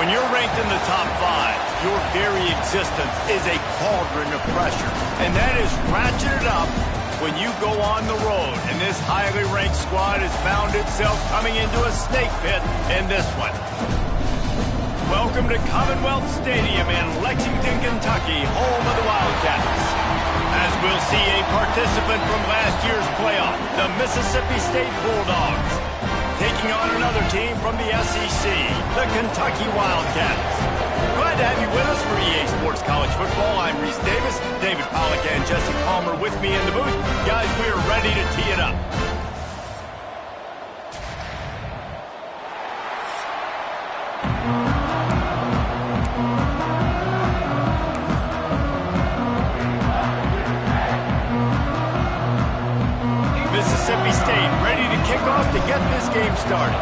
When you're ranked in the top 5, your very existence is a cauldron of pressure. And that is ratcheted up when you go on the road. And this highly ranked squad has found itself coming into a snake pit in this one. Welcome to Commonwealth Stadium in Lexington, Kentucky, home of the Wildcats. As we'll see a participant from last year's playoff, the Mississippi State Bulldogs, taking on another team from the SEC, the Kentucky Wildcats. Glad to have you with us for EA Sports College Football. I'm Reese Davis, David Pollack and Jesse Palmer with me in the booth. Guys, we are ready to tee it up. Mississippi State ready to kick off to get this game started.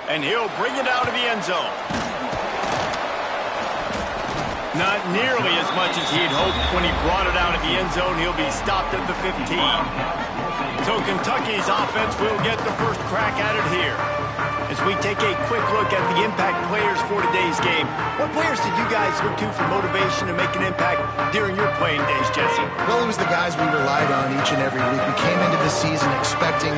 And he'll bring it out of the end zone. Not nearly as much as he'd hoped when he brought it out of the end zone. He'll be stopped at the 15. So Kentucky's offense will get the first crack at it here. As we take a quick look at the impact players for today's game, what players did you guys look to for motivation to make an impact during your playing days, Jesse? Well, it was the guys we relied on each and every week. We came into the season expecting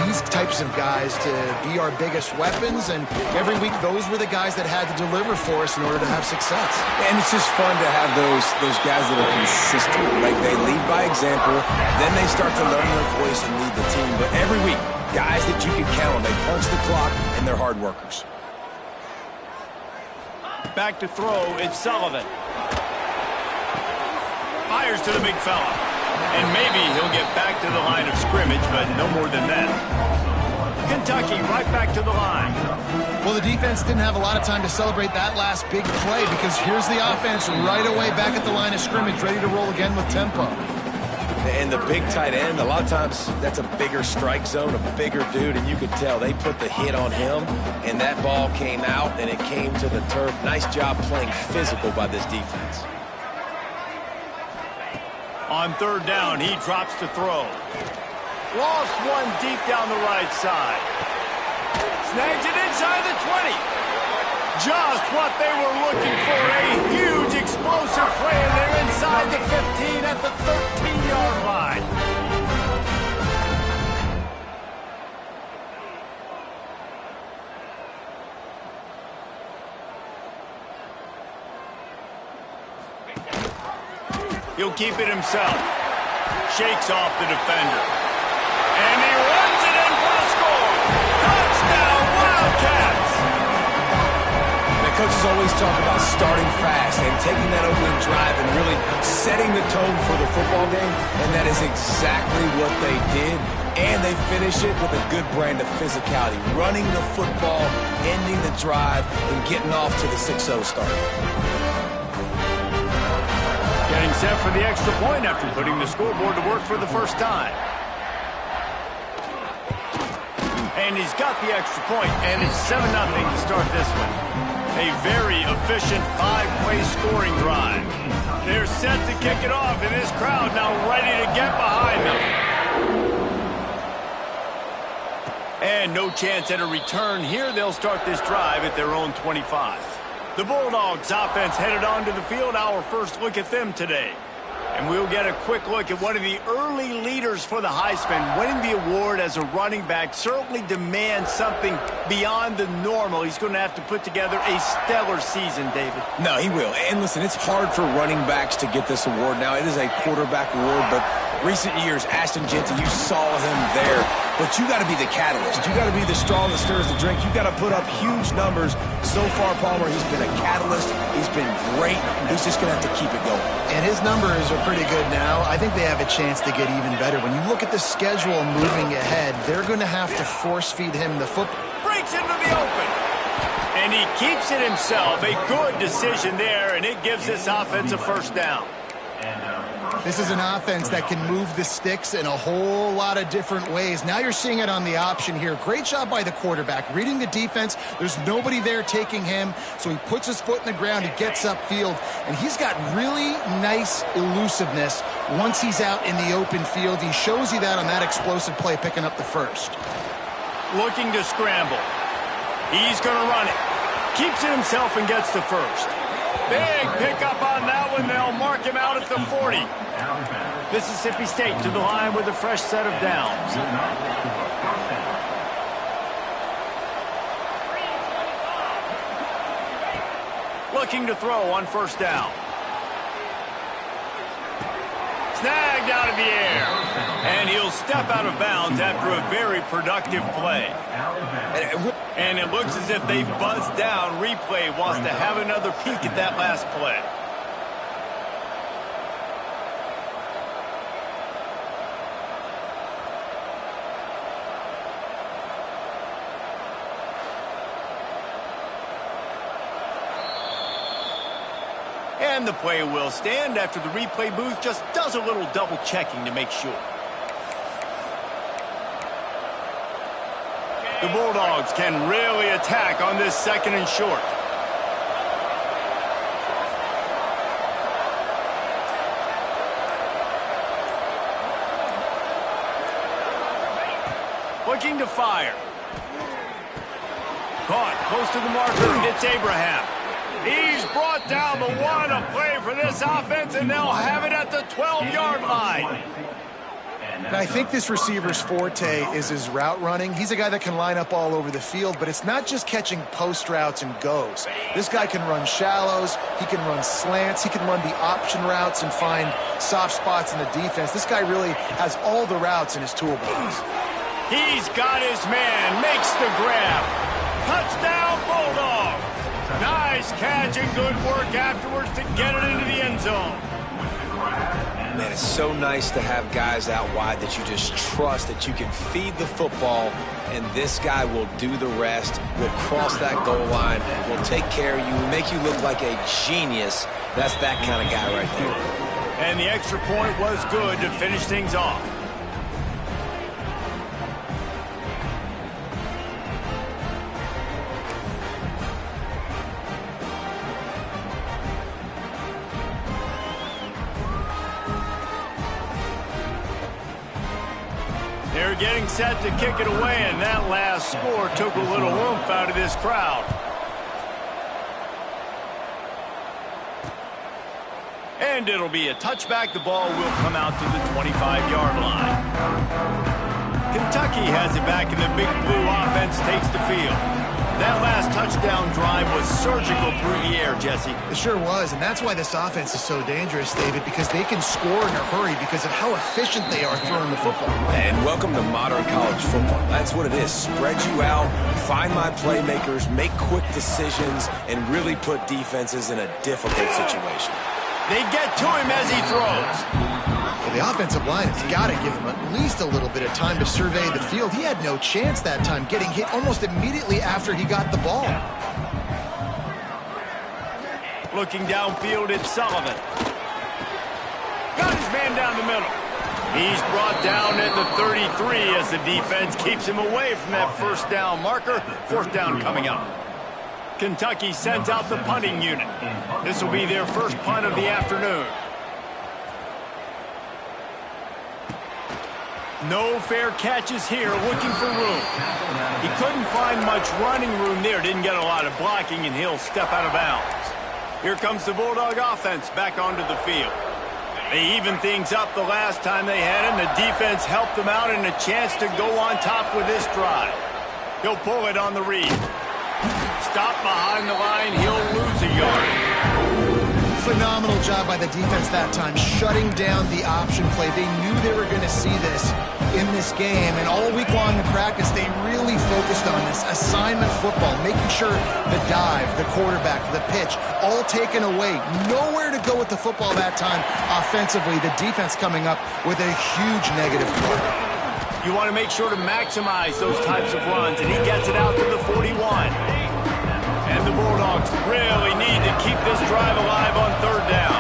these types of guys to be our biggest weapons, and every week those were the guys that had to deliver for us in order to have success. And it's just fun to have those guys that are consistent. Like, they lead by example, then they start to learn their voice and lead the team. But every week, guys that you can count on. They punch the clock, and they're hard workers. Back to throw, it's Sullivan. Fires to the big fella. And maybe he'll get back to the line of scrimmage, but no more than that. Kentucky right back to the line. Well, the defense didn't have a lot of time to celebrate that last big play because here's the offense right away back at the line of scrimmage, ready to roll again with tempo. And the big tight end, a lot of times that's a bigger strike zone, a bigger dude, and you could tell they put the hit on him, and that ball came out, and it came to the turf. Nice job playing physical by this defense. On third down, he drops to throw. Lost one deep down the right side. Snags it inside the 20. Just what they were looking for, a huge explosive play, and they're inside the 15 at the 13-yard line. He'll keep it himself. Shakes off the defender. And he runs it in for the score. Touchdown, Wildcats! Coaches always talk about starting fast and taking that opening drive and really setting the tone for the football game, and that is exactly what they did, and they finish it with a good brand of physicality, running the football, ending the drive, and getting off to the 6-0 start. Getting set for the extra point after putting the scoreboard to work for the first time. And he's got the extra point, and it's 7-0 to start this one. A very efficient 5-play scoring drive. They're set to kick it off, and this crowd now ready to get behind them. And no chance at a return here. They'll start this drive at their own 25. The Bulldogs offense headed onto the field. Our first look at them today. And we'll get a quick look at one of the early leaders for the Heisman. Winning the award as a running back certainly demands something beyond the normal. He's going to have to put together a stellar season, David. No, he will. And listen, it's hard for running backs to get this award. Now, it is a quarterback award, but recent years, Ashton Jeanty, you saw him there. But you got to be the catalyst. You got to be the straw that stirs the drink. You got to put up huge numbers. So far, Palmer, he's been a catalyst. He's been great. He's just going to have to keep it going. And his numbers are pretty good now. I think they have a chance to get even better. When you look at the schedule moving ahead, they're going to have to force-feed him the football. Breaks into the open. And he keeps it himself. A good decision there, and it gives this offense a first down. This is an offense that can move the sticks in a whole lot of different ways. Now you're seeing it on the option here. Great job by the quarterback. Reading the defense, there's nobody there taking him, so he puts his foot in the ground, he gets upfield, and he's got really nice elusiveness once he's out in the open field. He shows you that on that explosive play, picking up the first. Looking to scramble. He's going to run it. Keeps it himself and gets the first. Big pickup on that one. They'll mark him out at the 40. Mississippi State to the line with a fresh set of downs. Looking to throw on first down. Snagged out of the air. And he'll step out of bounds after a very productive play. And it looks as if they've buzzed down. Replay wants to have another peek at that last play. And the play will stand after the replay booth just does a little double checking to make sure. The Bulldogs can really attack on this second and short. Looking to fire. Caught close to the marker. It's Abraham. He's brought down the one. A play for this offense, and they'll have it at the 12-yard line. And I think this receiver's forte is his route running. He's a guy that can line up all over the field, but it's not just catching post routes and goes. This guy can run shallows, he can run slants, he can run the option routes and find soft spots in the defense. This guy really has all the routes in his toolbox. He's got his man, makes the grab. Touchdown, Bulldogs. Nice catch and good work afterwards to get it into the end zone. Man, it's so nice to have guys out wide that you just trust that you can feed the football, and this guy will do the rest, will cross that goal line, will take care of you, will make you look like a genius. That's that kind of guy right there. And the extra point was good to finish things off. They're getting set to kick it away, and that last score took a little oomph out of this crowd. And it'll be a touchback. The ball will come out to the 25-yard line. Kentucky has it back, and the Big Blue offense takes the field. That last touchdown drive was surgical through the air, Jesse. It sure was, and that's why this offense is so dangerous, David, because they can score in a hurry because of how efficient they are throwing the football. And welcome to modern college football. That's what it is. Spread you out, find my playmakers, make quick decisions, and really put defenses in a difficult situation. They get to him as he throws. Well, the offensive line has got to give him at least a little bit of time to survey the field. He had no chance that time, getting hit almost immediately after he got the ball. Looking downfield, it's Sullivan. Got his man down the middle. He's brought down at the 33 as the defense keeps him away from that first down marker. Fourth down coming up. Kentucky sends out the punting unit. This will be their first punt of the afternoon. No fair catches here, looking for room. He couldn't find much running room there, didn't get a lot of blocking, and he'll step out of bounds. Here comes the Bulldog offense back onto the field. They evened things up the last time they had him. The defense helped them out and a chance to go on top with this drive. He'll pull it on the read. Stop behind the line, he'll lose a yard. Phenomenal job by the defense that time, shutting down the option play. They knew they were going to see this in this game, and all week long in practice, they really focused on this assignment football, making sure the dive, the quarterback, the pitch, all taken away. Nowhere to go with the football that time offensively. The defense coming up with a huge negative play. You want to make sure to maximize those types of runs, and he gets it out to the 41. And the Bulldogs really need to keep this drive alive on third down.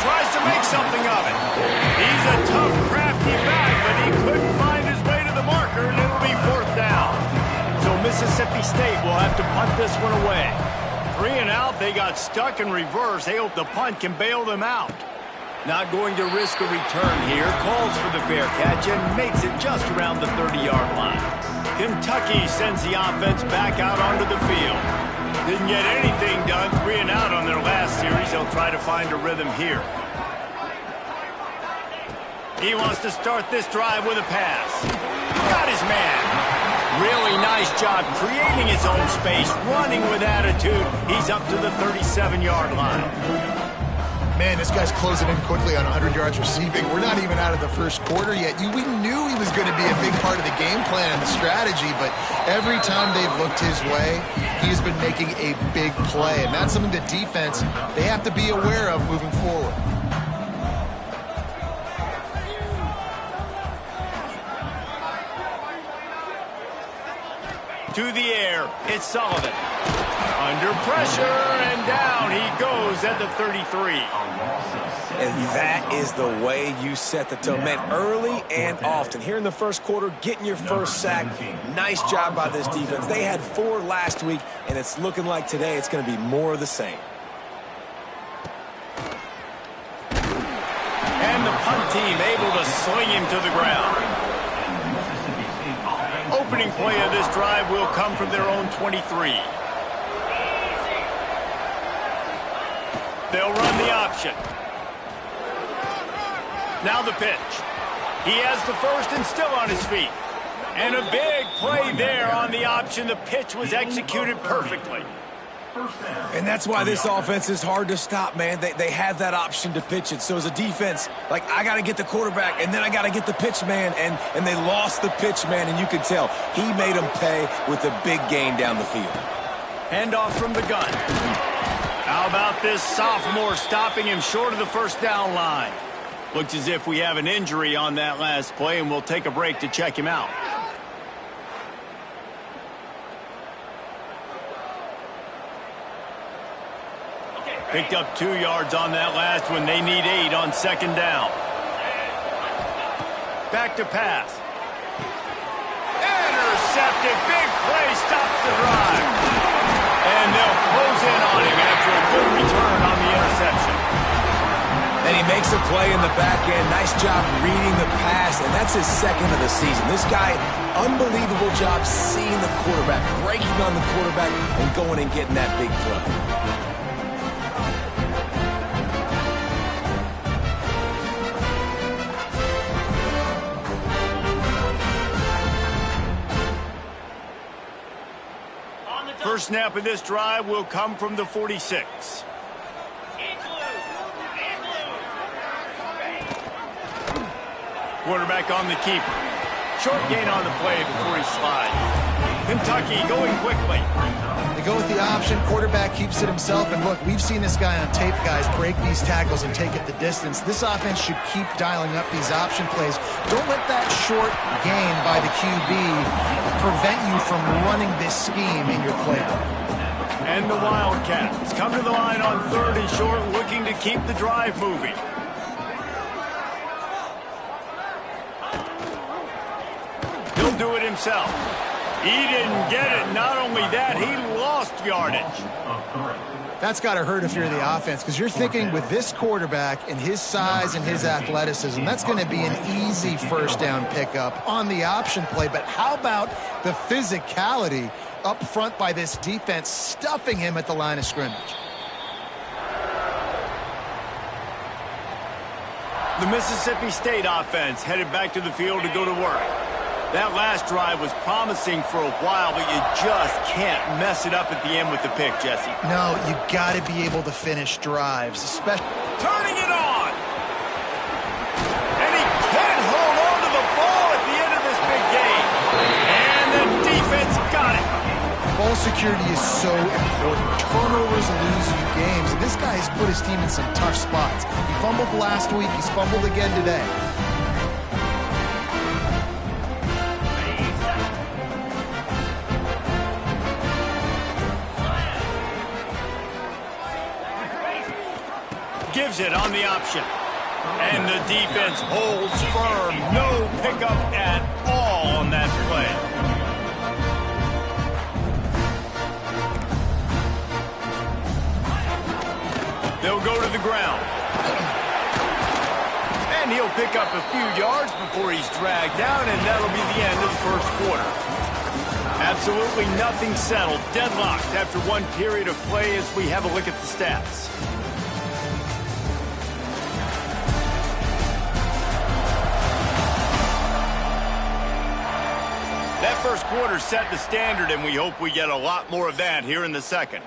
tries to make something of it. He's a tough, crafty back, but he couldn't find his way to the marker, and it'll be 4th down. So Mississippi State will have to punt this one away. 3 and out, they got stuck in reverse. They hope the punt can bail them out. Not going to risk a return here. Calls for the fair catch and makes it just around the 30-yard line. Kentucky sends the offense back out onto the field. Didn't get anything done, 3 and out on their last series. They'll try to find a rhythm here. He wants to start this drive with a pass. Got his man. Really nice job creating his own space, running with attitude. He's up to the 37-yard line. Man, this guy's closing in quickly on 100 yards receiving. We're not even out of the first quarter yet. We knew he was going to be a big part of the game plan and the strategy, but every time they've looked his way, he's been making a big play. And that's something that defense, they have to be aware of moving forward. To the air, it's Sullivan. Under pressure, and down he goes at the 33. And that is the way you set the tone. Man, early and often. Here in the first quarter, getting your first sack. Nice job by this defense. They had 4 last week, and it's looking like today it's going to be more of the same. And the punt team able to swing him to the ground. Opening play of this drive will come from their own 23. They'll run the option. Now the pitch. He has the first and still on his feet. And a big play there on the option. The pitch was executed perfectly. And that's why this offense is hard to stop, man. They have that option to pitch it. So as a defense, like, I got to get the quarterback, and then I got to get the pitch man, and they lost the pitch man, and you could tell. He made them pay with a big gain down the field. Handoff from the gun. How about this sophomore stopping him short of the first down line? Looks as if we have an injury on that last play, and we'll take a break to check him out. Picked up 2 yards on that last one. They need 8 on second down. Back to pass. Intercepted. Big play stops the drive. And they'll close in on him after a good return on the interception. And he makes a play in the back end. Nice job reading the pass, and that's his second of the season. This guy, unbelievable job seeing the quarterback, breaking on the quarterback, and going and getting that big play. First snap of this drive will come from the 46. Quarterback on the keeper. Short gain on the play before he slides. Kentucky going quickly. They go with the option. Quarterback keeps it himself. And look, we've seen this guy on tape, guys, break these tackles and take it the distance. This offense should keep dialing up these option plays. Don't let that short gain by the QB prevent you from running this scheme in your playbook. And the Wildcats come to the line on 3rd and short, looking to keep the drive moving. He'll do it himself. He didn't get it. Not only that, he lost yardage. That's got to hurt if you're the offense, because you're thinking with this quarterback and his size and his athleticism, that's going to be an easy first down pickup on the option play. But how about the physicality up front by this defense, stuffing him at the line of scrimmage? The Mississippi State offense headed back to the field to go to work. That last drive was promising for a while, but you just can't mess it up at the end with the pick, Jesse. No, you got to be able to finish drives, especially. Turning it on! And he can't hold on to the ball at the end of this big game. And the defense got it. Ball security is so important. Turnovers lose you games, and this guy has put his team in some tough spots. He fumbled last week. He's fumbled again today. Gives Gives it on the option. And the defense holds firm. No pickup at all on that play. They'll go to the ground. And he'll pick up a few yards before he's dragged down, and that'll be the end of the first quarter. Absolutely nothing settled. Deadlocked after one period of play as we have a look at the stats. That first quarter set the standard, and we hope we get a lot more of that here in the second.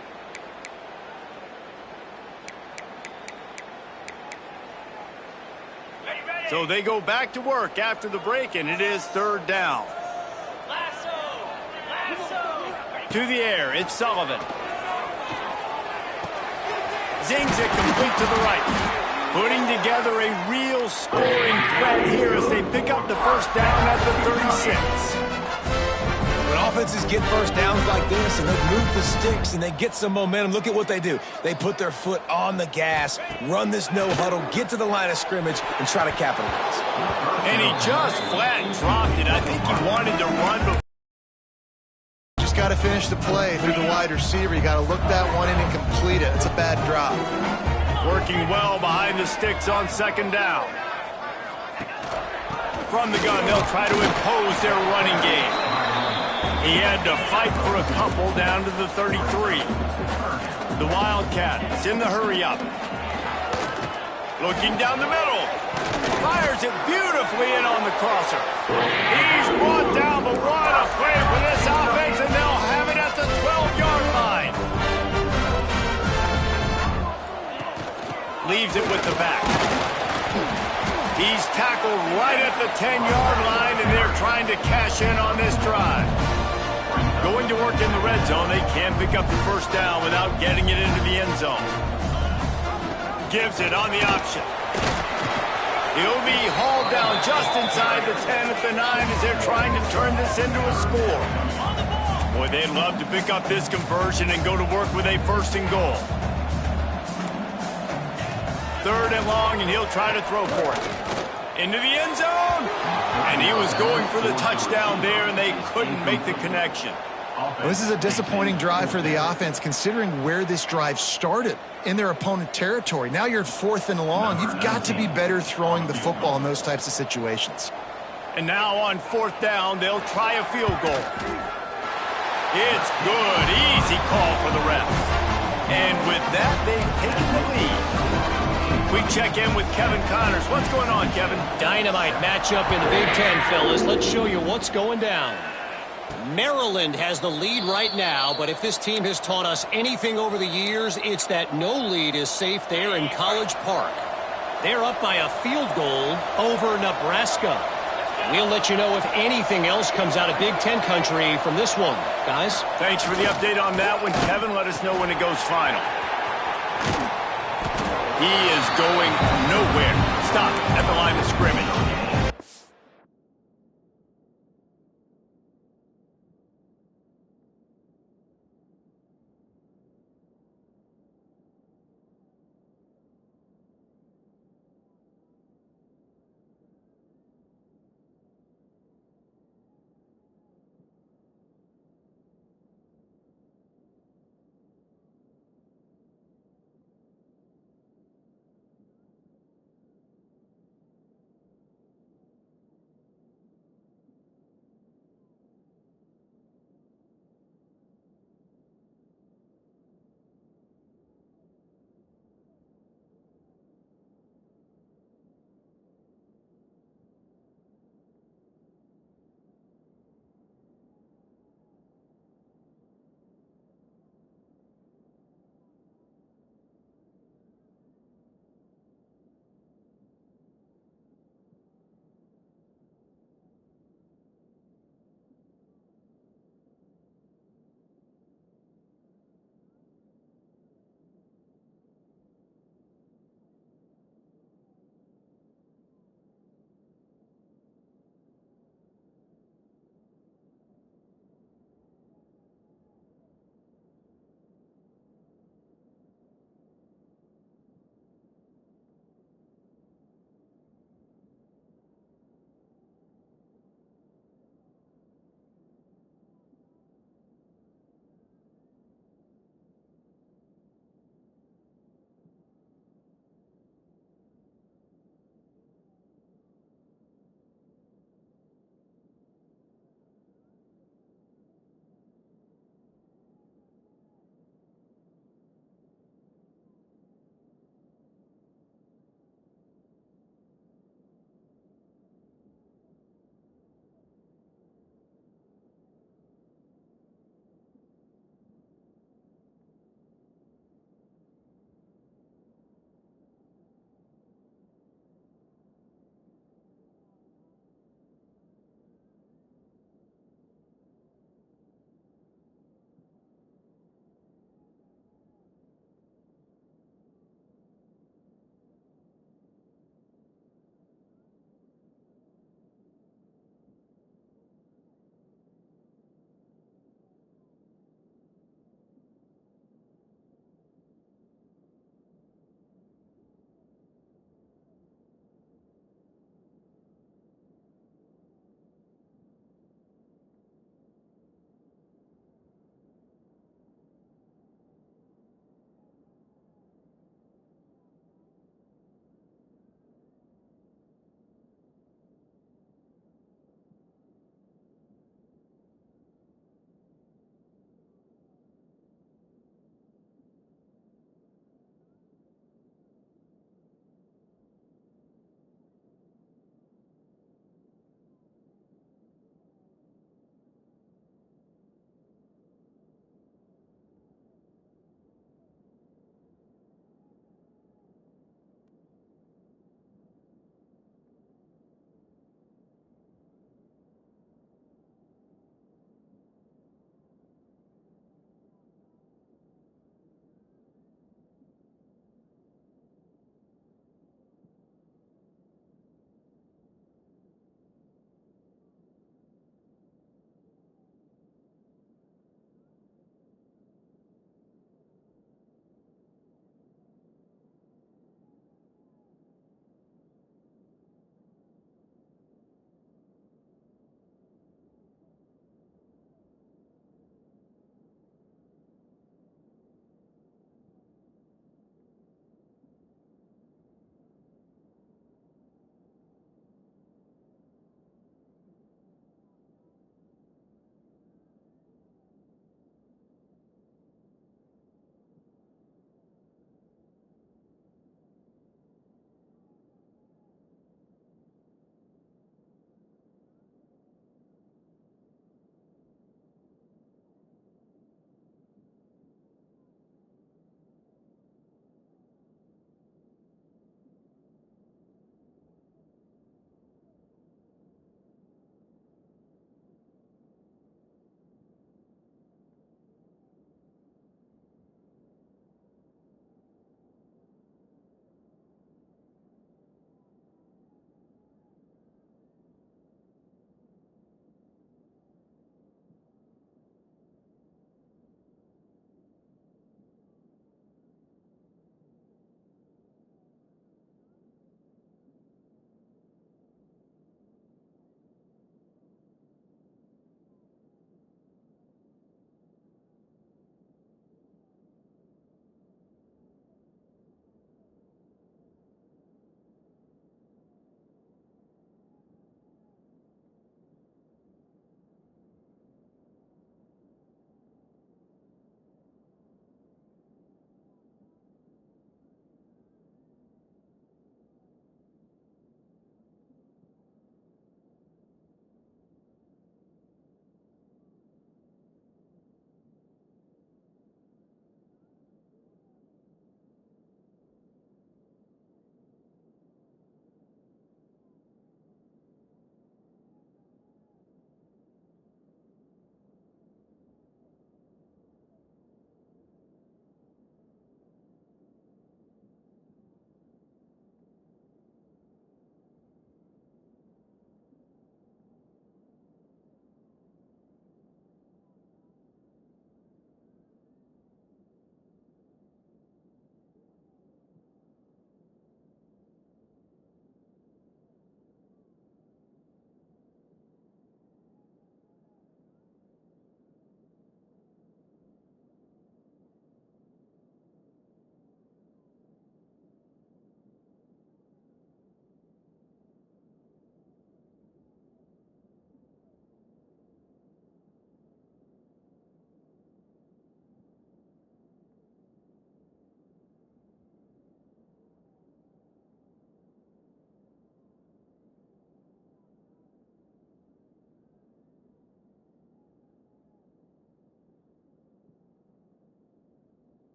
So they go back to work after the break, and it is third down. To the air, it's Sullivan. Zings it complete to the right. Putting together a real scoring threat here as they pick up the first down at the 36. When offenses get first downs like this and they move the sticks and they get some momentum, look at what they do. They put their foot on the gas, run this no huddle, get to the line of scrimmage, and try to capitalize. And he just flat dropped it. I think he wanted to run before. Just got to finish the play through the wide receiver. You got to look that one in and complete it. It's a bad drop. Working well behind the sticks on second down. From the gun, they'll try to impose their running game. He had to fight for a couple down to the 33. The Wildcat is in the hurry-up. Looking down the middle. Fires it beautifully in on the crosser. He's brought down, but what a play for this offense, and they'll have it at the 12-yard line. Leaves it with the back. He's tackled right at the 10-yard line, and they're trying to cash in on this drive. Going to work in the red zone, they can't pick up the first down without getting it into the end zone. Gives it on the option. He'll be hauled down just inside the 10 at the 9 as they're trying to turn this into a score. Boy, they'd love to pick up this conversion and go to work with a first and goal. Third and long, and he'll try to throw for it. Into the end zone. And he was going for the touchdown there, and they couldn't make the connection. Well, this is a disappointing drive for the offense, considering where this drive started in their opponent territory. Now you're at fourth and long. You've got to be better throwing the football in those types of situations. And now on fourth down, they'll try a field goal. It's good. Easy call for the ref. And with that, they've taken the lead. We check in with Kevin Connors. What's going on, Kevin? Dynamite matchup in the Big Ten, fellas. Let's show you what's going down. Maryland has the lead right now, but if this team has taught us anything over the years, it's that no lead is safe there in College Park. They're up by a field goal over Nebraska. We'll let you know if anything else comes out of Big Ten country from this one. Guys? Thanks for the update on that one, Kevin. Let us know when it goes final. He is going nowhere. Stop at the line of scrimmage.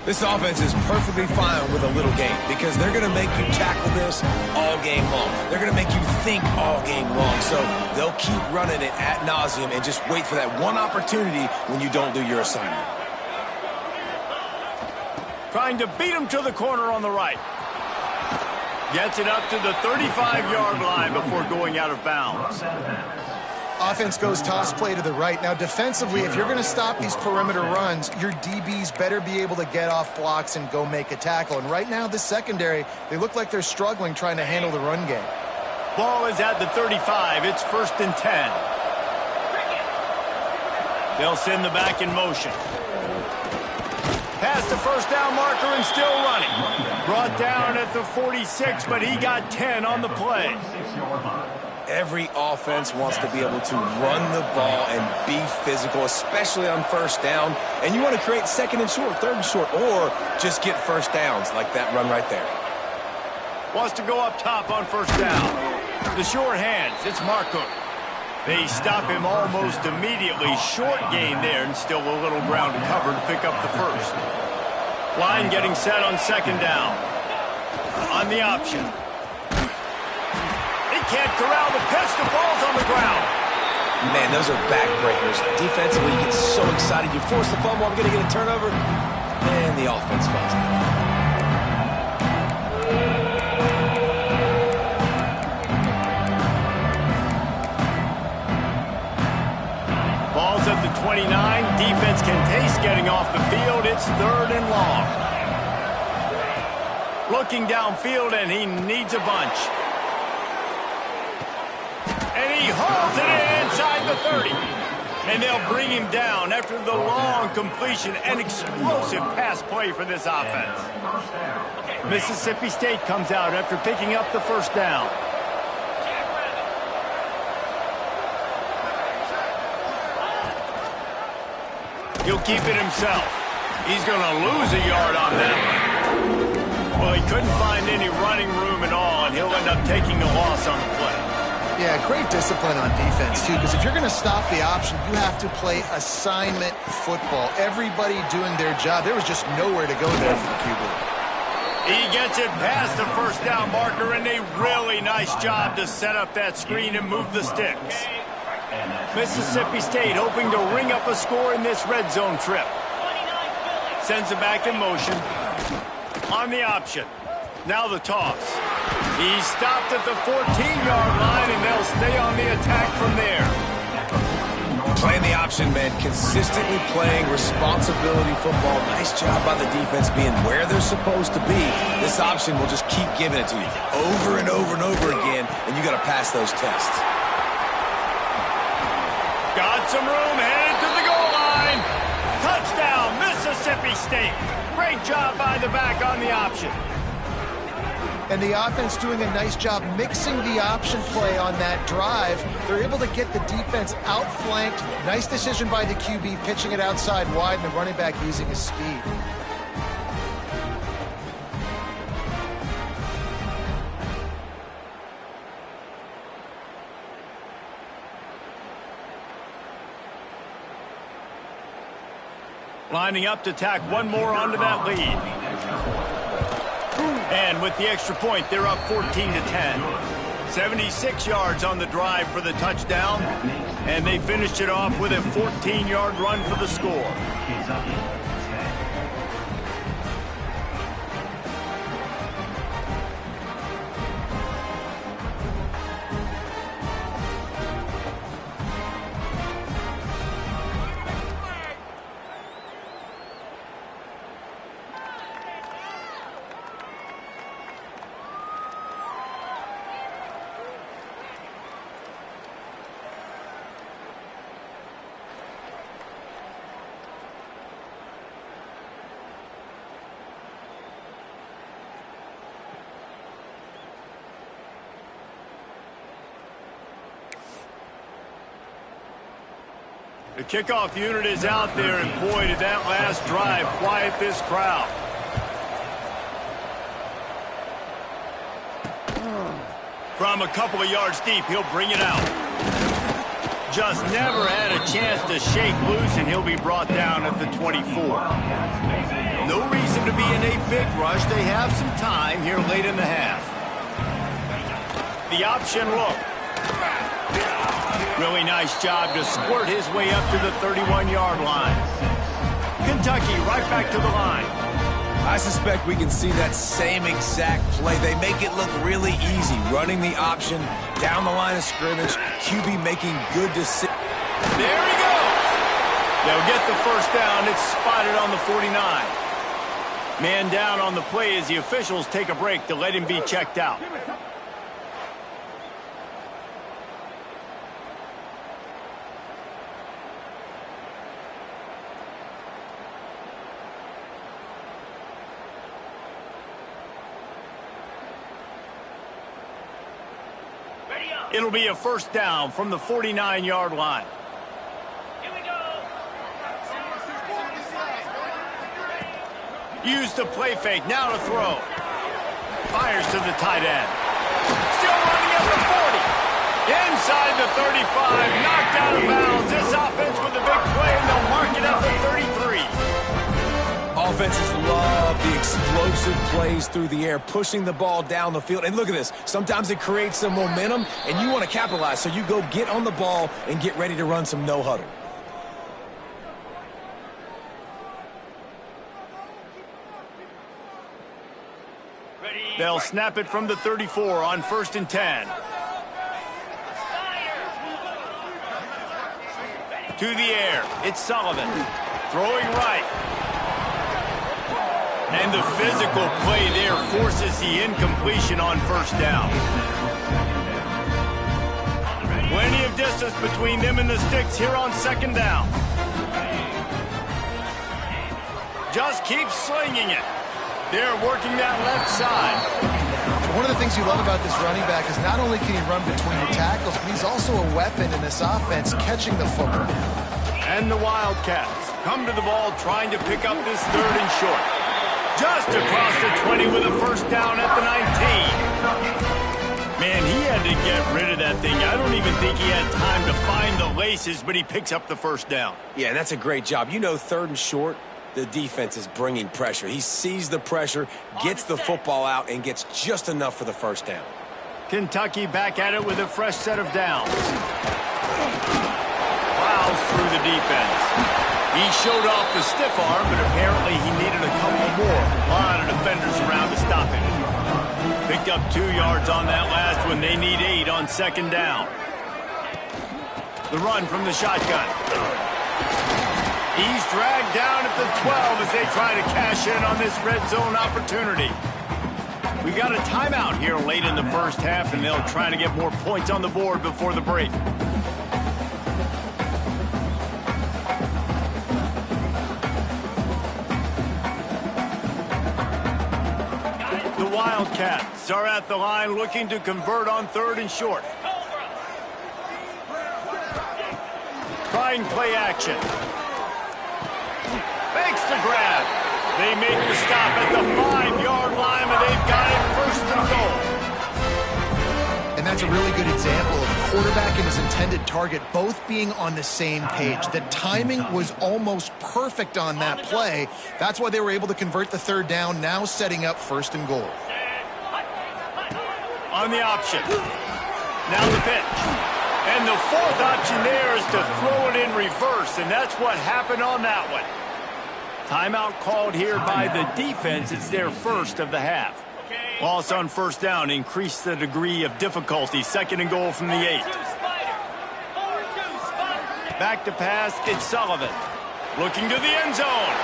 This offense is perfectly fine with a little game because they're going to make you tackle this all game long. They're going to make you think all game long. So they'll keep running it ad nauseum and just wait for that one opportunity when you don't do your assignment. Trying to beat him to the corner on the right. Gets it up to the 35-yard line before going out of bounds. Offense goes toss play to the right. Now, defensively, if you're going to stop these perimeter runs, your DBs better be able to get off blocks and go make a tackle. And right now, this secondary, they look like they're struggling trying to handle the run game. Ball is at the 35. It's 1st and 10. They'll send the back in motion. Past the first down marker and still running. Brought down at the 46, but he got 10 on the play. Every offense wants to be able to run the ball and be physical, especially on first down. And you want to create 2nd and short, 3rd and short, or just get first downs like that run right there. Wants to go up top on first down. The short hands, it's Marcook. They stop him almost immediately. Short gain there and still a little ground to cover to pick up the first. Line getting set on 2nd down. On the option. Can't corral the pitch. The ball's on the ground. Man, those are backbreakers. Defensively, you get so excited. You force the fumble. I'm going to get a turnover. And the offense falls out. Ball's at the 29. Defense can taste getting off the field. It's 3rd and long. Looking downfield, and he needs a bunch. And he hauls it in inside the 30. And they'll bring him down after the long completion and explosive pass play for this offense. Mississippi State comes out after picking up the first down. He'll keep it himself. He's going to lose a yard on that one. Well, he couldn't find any running room at all, and he'll end up taking the loss on the play. Yeah, great discipline on defense, too, because if you're going to stop the option, you have to play assignment football. Everybody doing their job. There was just nowhere to go there for the QB. He gets it past the first down marker, and a really nice job to set up that screen and move the sticks. Mississippi State hoping to ring up a score in this red zone trip. Sends it back in motion. On the option. Now the toss. He's stopped at the 14-yard line, and they'll stay on the attack from there. Playing the option, man. Consistently playing responsibility football. Nice job by the defense being where they're supposed to be. This option will just keep giving it to you over and over and over again, and you got to pass those tests. Got some room, headed to the goal line. Touchdown, Mississippi State. Great job by the back on the option. And the offense doing a nice job mixing the option play on that drive. They're able to get the defense outflanked. Nice decision by the QB, pitching it outside wide, and the running back using his speed. Lining up to tack one more onto that lead. And with the extra point, they're up 14-10. 76 yards on the drive for the touchdown. And they finished it off with a 14-yard run for the score. The kickoff unit is out there, and boy, did that last drive quiet this crowd. From a couple of yards deep, he'll bring it out. Just never had a chance to shake loose, and he'll be brought down at the 24. No reason them to be in a big rush. They have some time here late in the half. The option look. Really nice job to squirt his way up to the 31-yard line. Kentucky right back to the line. I suspect we can see that same exact play. They make it look really easy, running the option down the line of scrimmage. QB making good decisions. There he goes. They'll get the first down. It's spotted on the 49. Man down on the play as the officials take a break to let him be checked out. It'll be a first down from the 49-yard line. Here we go. Use the play fake. Now to throw. Fires to the tight end. Still running at the 40. Inside the 35. Knocked out of bounds. This offense with a big play, and they'll mark it at the 33. Offenses love the explosive plays through the air, pushing the ball down the field. And look at this. Sometimes it creates some momentum, and you want to capitalize. So you go get on the ball and get ready to run some no-huddle. They'll snap it from the 34 on 1st and 10. To the air. It's Sullivan. Throwing right. And the physical play there forces the incompletion on first down. Plenty of distance between them and the sticks here on second down. Just keep slinging it. They're working that left side. One of the things you love about this running back is not only can he run between the tackles, but he's also a weapon in this offense catching the football. And the Wildcats come to the ball trying to pick up this 3rd and short. Just across the 20 with a first down at the 19. Man, he had to get rid of that thing. I don't even think he had time to find the laces, but he picks up the first down. Yeah, that's a great job. You know, 3rd and short, the defense is bringing pressure. He sees the pressure, gets the football out, and gets just enough for the first down. Kentucky back at it with a fresh set of downs. Plows through the defense. He showed off the stiff arm, but apparently he needed a couple more. A lot of defenders around to stop him. Picked up 2 yards on that last one. They need 8 on second down. The run from the shotgun. He's dragged down at the 12 as they try to cash in on this red zone opportunity. We got a timeout here late in the first half, and they'll try to get more points on the board before the break. The Wildcats are at the line looking to convert on 3rd and short. Trying play action. Makes the grab. They make the stop at the 5-yard line, but they've got it 1st and goal. And that's a really good example of the quarterback and his intended target both being on the same page. The timing was almost perfect on that play. That's why they were able to convert the 3rd down, now setting up 1st and goal. On the option. Now the pitch. And the 4th option there is to throw it in reverse, and that's what happened on that one. Timeout called here by the defense. It's their first of the half. Loss on first down increased the degree of difficulty. 2nd and goal from the 8. Back to pass, it's Sullivan. Looking to the end zone.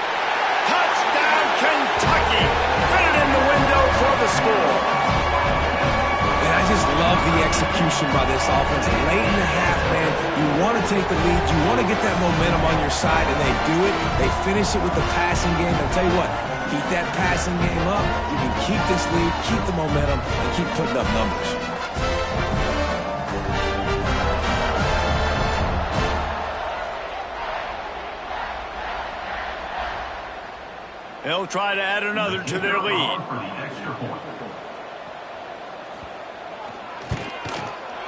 Touchdown, Kentucky. Fit it in the window for the score. And I just love the execution by this offense. Late in the half, man, you want to take the lead. You want to get that momentum on your side, and they do it. They finish it with the passing game. I'll tell you what, keep that passing game up. You can keep this lead, keep the momentum, and keep putting up numbers. They'll try to add another to their lead.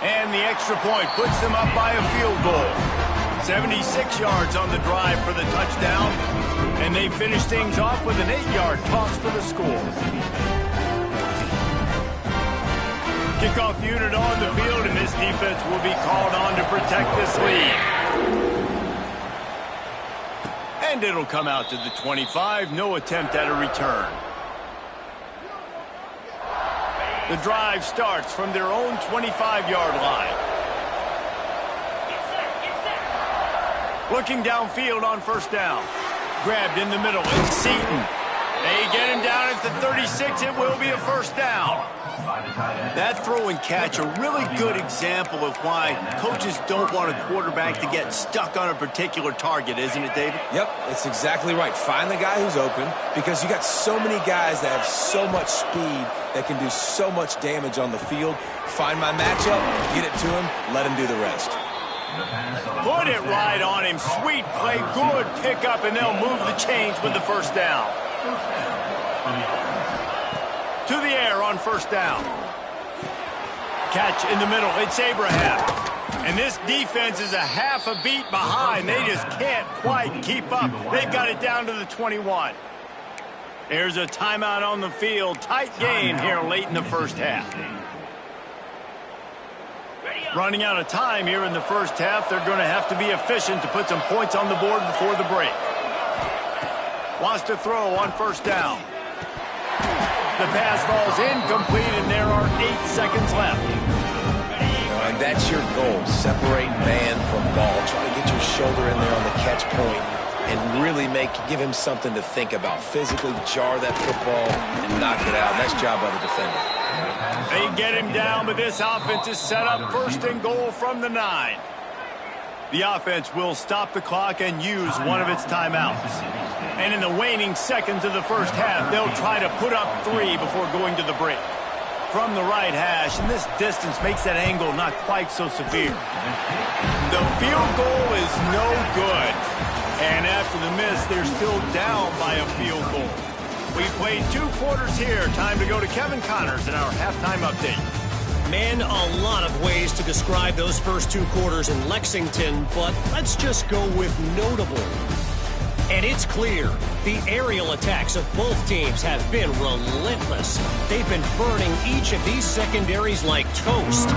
And the extra point puts them up by a field goal. 76 yards on the drive for the touchdown. And they finish things off with an 8-yard toss for the score. Kickoff unit on the field, and this defense will be called on to protect this lead. And it'll come out to the 25. No attempt at a return. The drive starts from their own 25-yard line. Looking downfield on first down. Grabbed in the middle. It's Seaton. They get him down at the 36. It will be a first down. That throw and catch, a really good example of why coaches don't want a quarterback to get stuck on a particular target, isn't it, David? Yep, it's exactly right. Find the guy who's open, because you got so many guys that have so much speed that can do so much damage on the field. Find my matchup, get it to him, let him do the rest. Put it right on him. Sweet play, good pickup, and they'll move the chains with the first down. To the air on first down. Catch in the middle. It's Abraham. And this defense is a half a beat behind. They just can't quite keep up. They've got it down to the 21. There's a timeout on the field. Tight game here late in the first half. Running out of time here in the first half. They're going to have to be efficient to put some points on the board before the break. Wants to throw on first down. The pass falls incomplete, and there are 8 seconds left. And that's your goal. Separate man from ball. Try to get your shoulder in there on the catch point and really give him something to think about. Physically jar that football and knock it out. Nice job by the defender. They get him down, but this offense is set up first and goal from the 9. The offense will stop the clock and use one of its timeouts. And in the waning seconds of the first half, they'll try to put up 3 before going to the break. From the right hash, and this distance makes that angle not quite so severe. The field goal is no good. And after the miss, they're still down by a field goal. We played 2 quarters here. Time to go to Kevin Connors in our halftime update. Man, a lot of ways to describe those first 2 quarters in Lexington, but let's just go with notable. And it's clear, the aerial attacks of both teams have been relentless. They've been burning each of these secondaries like toast.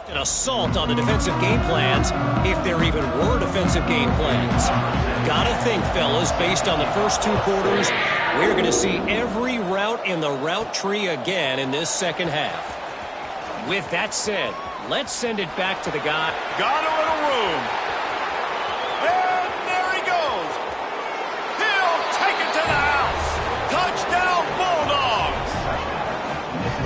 An assault on the defensive game plans, if there even were defensive game plans. Gotta think, fellas, based on the first 2 quarters, we're going to see every route in the route tree again in this second half. With that said, let's send it back to the guy. Got a little room. And there he goes. He'll take it to the house. Touchdown, Bulldogs.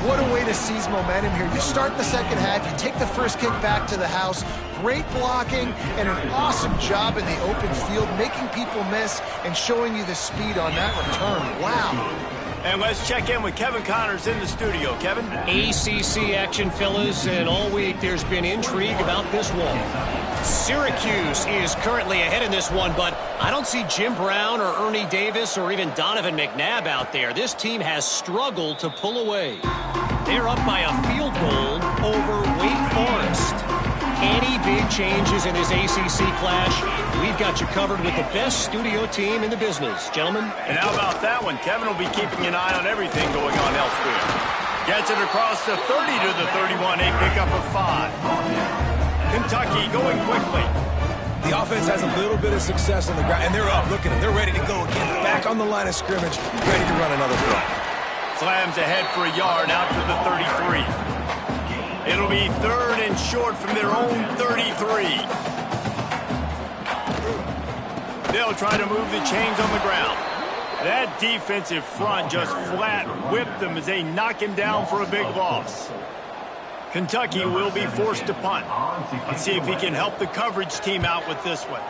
What a way to seize momentum here. You start the second half, you take the first kick back to the house, great blocking, and an awesome job in the open field, making people miss and showing you the speed on that return. Wow. And let's check in with Kevin Connors in the studio. Kevin? ACC action, fellas, and all week there's been intrigue about this one. Syracuse is currently ahead in this one, but I don't see Jim Brown or Ernie Davis or even Donovan McNabb out there. This team has struggled to pull away. They're up by a field goal over Wake Forest. Any big changes in this ACC clash, we've got you covered with the best studio team in the business, gentlemen. And how about that one? Kevin will be keeping an eye on everything going on elsewhere. Gets it across the 30 to the 31, a pickup of 5. Kentucky going quickly. The offense has a little bit of success on the ground, and they're up. Look at them. They're ready to go again. Back on the line of scrimmage, ready to run another play. Slams ahead for a yard out to the 33. It'll be 3rd and short from their own 33. They'll try to move the chains on the ground. That defensive front just flat whipped them as they knock him down for a big loss. Kentucky will be forced to punt. Let's see if he can help the coverage team out with this one.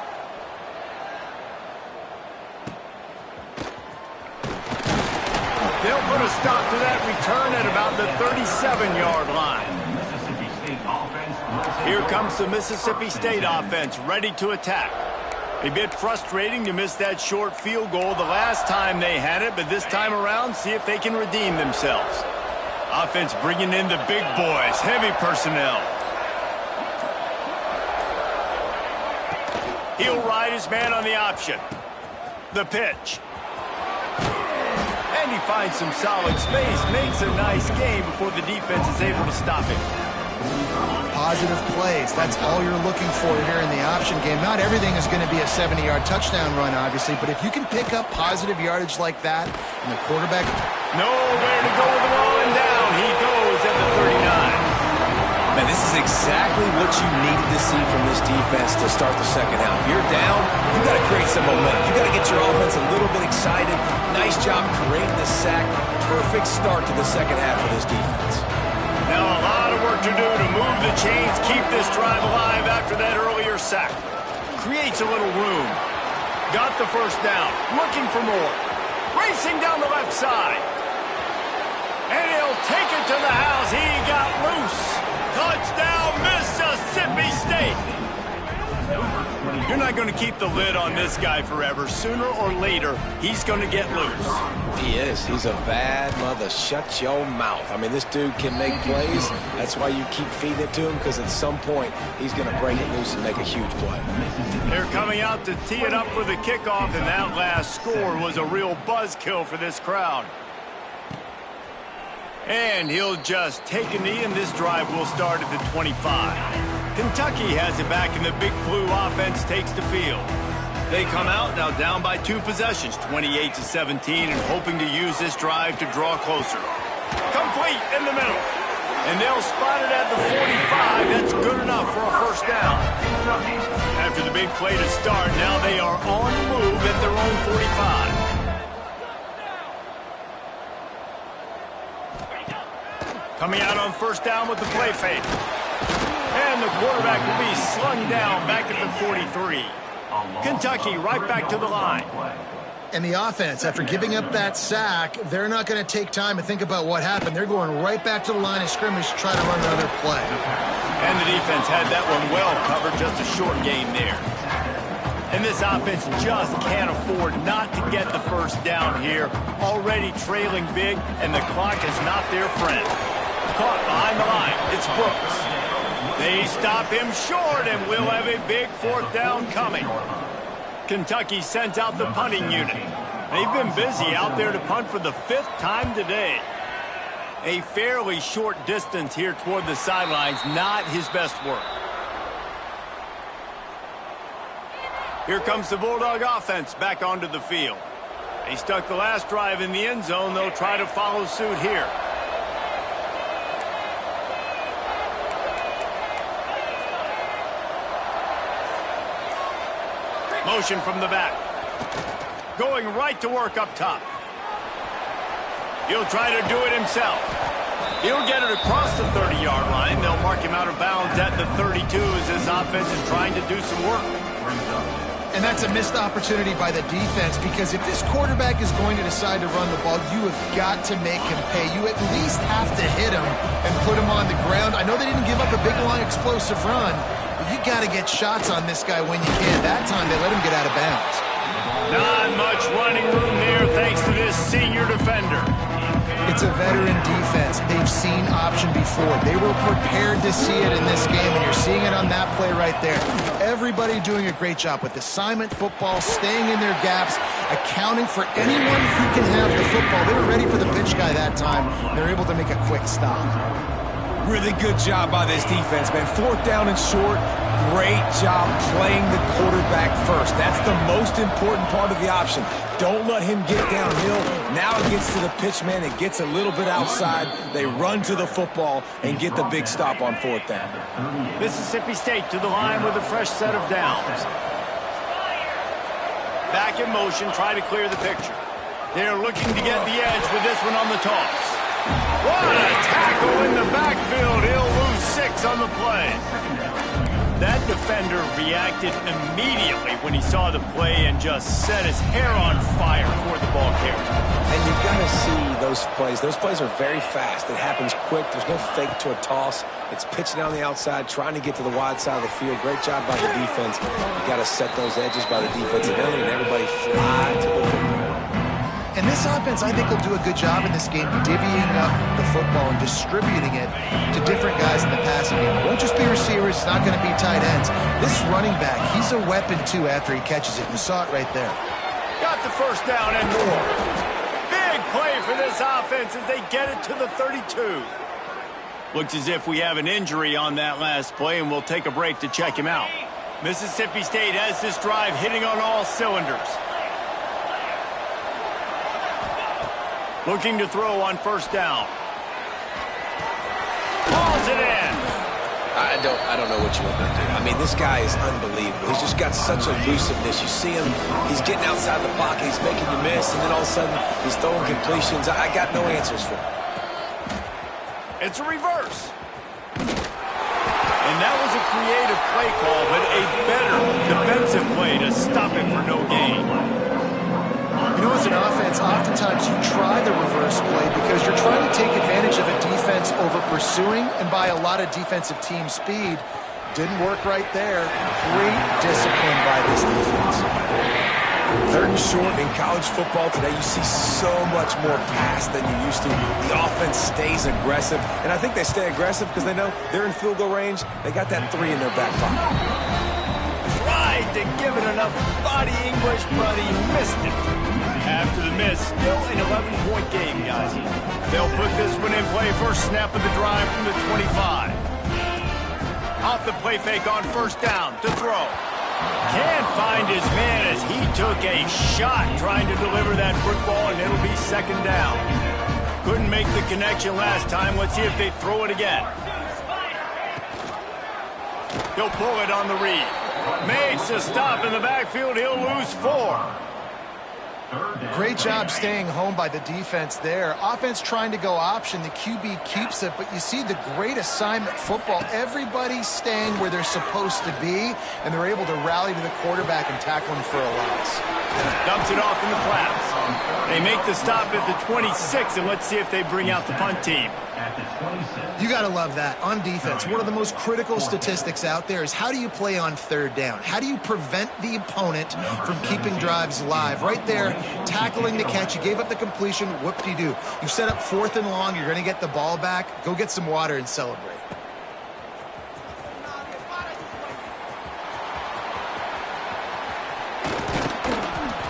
They'll put a stop to that return at about the 37-yard line. Here comes the Mississippi State offense ready to attack. A bit frustrating to miss that short field goal the last time they had it, but this time around, see if they can redeem themselves. Offense bringing in the big boys, heavy personnel. He'll ride his man on the option. The pitch. And he finds some solid space, makes a nice game before the defense is able to stop him. Positive plays. That's all you're looking for here in the option game. Not everything is going to be a 70-yard touchdown run, obviously, but if you can pick up positive yardage like that, and the quarterback... Nowhere to go with the ball, and down he goes at the 39. Man, this is exactly what you needed to see from this defense to start the second half. If you're down, you got to create some momentum. You got to get your offense a little bit excited. Nice job creating the sack. Perfect start to the second half of this defense. Now a lot of work to do to move the chains, keep this drive alive after that earlier sack. Creates a little room. Got the first down. Looking for more. Racing down the left side. And he'll take it to the house. He got loose. Touchdown, Mississippi State. You're not going to keep the lid on this guy forever. Sooner or later, he's going to get loose. He is. He's a bad mother. Shut your mouth. I mean, this dude can make plays. That's why you keep feeding it to him, because at some point, he's going to break it loose and make a huge play. They're coming out to tee it up for the kickoff, and that last score was a real buzzkill for this crowd. And he'll just take a knee, and this drive will start at the 25. Kentucky has it back, and the Big Blue offense takes the field. They come out now down by 2 possessions, 28-17, and hoping to use this drive to draw closer. Complete in the middle. And they'll spot it at the 45. That's good enough for a first down. After the big play to start, now they are on the move at their own 45. Coming out on first down with the play fake. And the quarterback will be slung down back at the 43. Kentucky right back to the line. And the offense, after giving up that sack, they're not going to take time to think about what happened. They're going right back to the line of scrimmage to try to run another play. And the defense had that one well covered, just a short game there. And this offense just can't afford not to get the first down here. Already trailing big, and the clock is not their friend. Caught behind the line. It's Brooks. They stop him short, and we'll have a big fourth down coming. Kentucky sends out the punting unit. They've been busy out there to punt for the 5th time today. A fairly short distance here toward the sidelines, not his best work. Here comes the Bulldog offense back onto the field. They stuck the last drive in the end zone. They'll try to follow suit here. Motion from the back. Going right to work up top. He'll try to do it himself. He'll get it across the 30-yard line. They'll mark him out of bounds at the 32 as his offense is trying to do some work. And that's a missed opportunity by the defense, because if this quarterback is going to decide to run the ball, you have got to make him pay. You at least have to hit him and put him on the ground. I know they didn't give up a big, long, explosive run, but you got to get shots on this guy when you can. That time, they let him get out of bounds. Not much running room there thanks to this senior defender. It's a veteran defense. They've seen option before. They were prepared to see it in this game, and you're seeing it on that play right there. Everybody doing a great job with assignment football, staying in their gaps, accounting for anyone who can have the football. They were ready for the pitch guy that time. They're able to make a quick stop. Really good job by this defense, man. 4th down and short. Great job playing the quarterback first. That's the most important part of the option. Don't let him get downhill. Now it gets to the pitch man. It gets a little bit outside. They run to the football and get the big stop on 4th down. Mississippi State to the line with a fresh set of downs. Back in motion, try to clear the picture. They're looking to get the edge with this one on the toss. What a tackle in the backfield. He'll lose 6 on the play. That defender reacted immediately when he saw the play and just set his hair on fire for the ball carrier. And you've got to see those plays. Those plays are very fast. It happens quick. There's no fake to a toss. It's pitching down the outside, trying to get to the wide side of the field. Great job by the defense. You've got to set those edges by the defensive end, and everybody fly to the football. And this offense, I think, will do a good job in this game divvying up the football and distributing it to different guys in the passing game. It won't just be receivers. It's not going to be tight ends. This running back, he's a weapon, too, after he catches it. You saw it right there. Got the first down and more. Big play for this offense as they get it to the 32. Looks as if we have an injury on that last play, and we'll take a break to check him out. Mississippi State has this drive hitting on all cylinders. Looking to throw on first down. Hauls it in. I don't know what you want to do. I mean, this guy is unbelievable. He's just got such elusiveness. You see him, he's getting outside the pocket, he's making you miss, and then all of a sudden, he's throwing completions. I got no answers for him. It's a reverse. And that was a creative play call, but a better defensive play to stop it for no gain. You know, as an offense, oftentimes you try the reverse play because you're trying to take advantage of a defense over pursuing and by a lot of defensive team speed. Didn't work right there. Great discipline by this defense. 3rd and short in college football today, you see so much more pass than you used to. The offense stays aggressive, and I think they stay aggressive because they know they're in field goal range. They got that 3 in their back pocket. Tried to give it enough body English, but he missed it. After the miss, still an 11-point game, guys. They'll put this one in play first snap of the drive from the 25. Off the play fake on first down to throw. Can't find his man as he took a shot trying to deliver that football, and it'll be 2nd down. Couldn't make the connection last time. Let's see if they throw it again. He'll pull it on the read. Makes a stop in the backfield. He'll lose 4. Great job staying home by the defense there. Offense trying to go option. The QB keeps it, but you see the great assignment football. Everybody's staying where they're supposed to be, and they're able to rally to the quarterback and tackle him for a loss. Dumps it off in the flats. They make the stop at the 26, and let's see if they bring out the punt team. You got to love that. On defense, one of the most critical statistics out there is how do you play on 3rd down? How do you prevent the opponent from keeping drives alive? Right there, tackling the catch. You gave up the completion. Whoop-de-doo. You set up 4th and long. You're going to get the ball back. Go get some water and celebrate.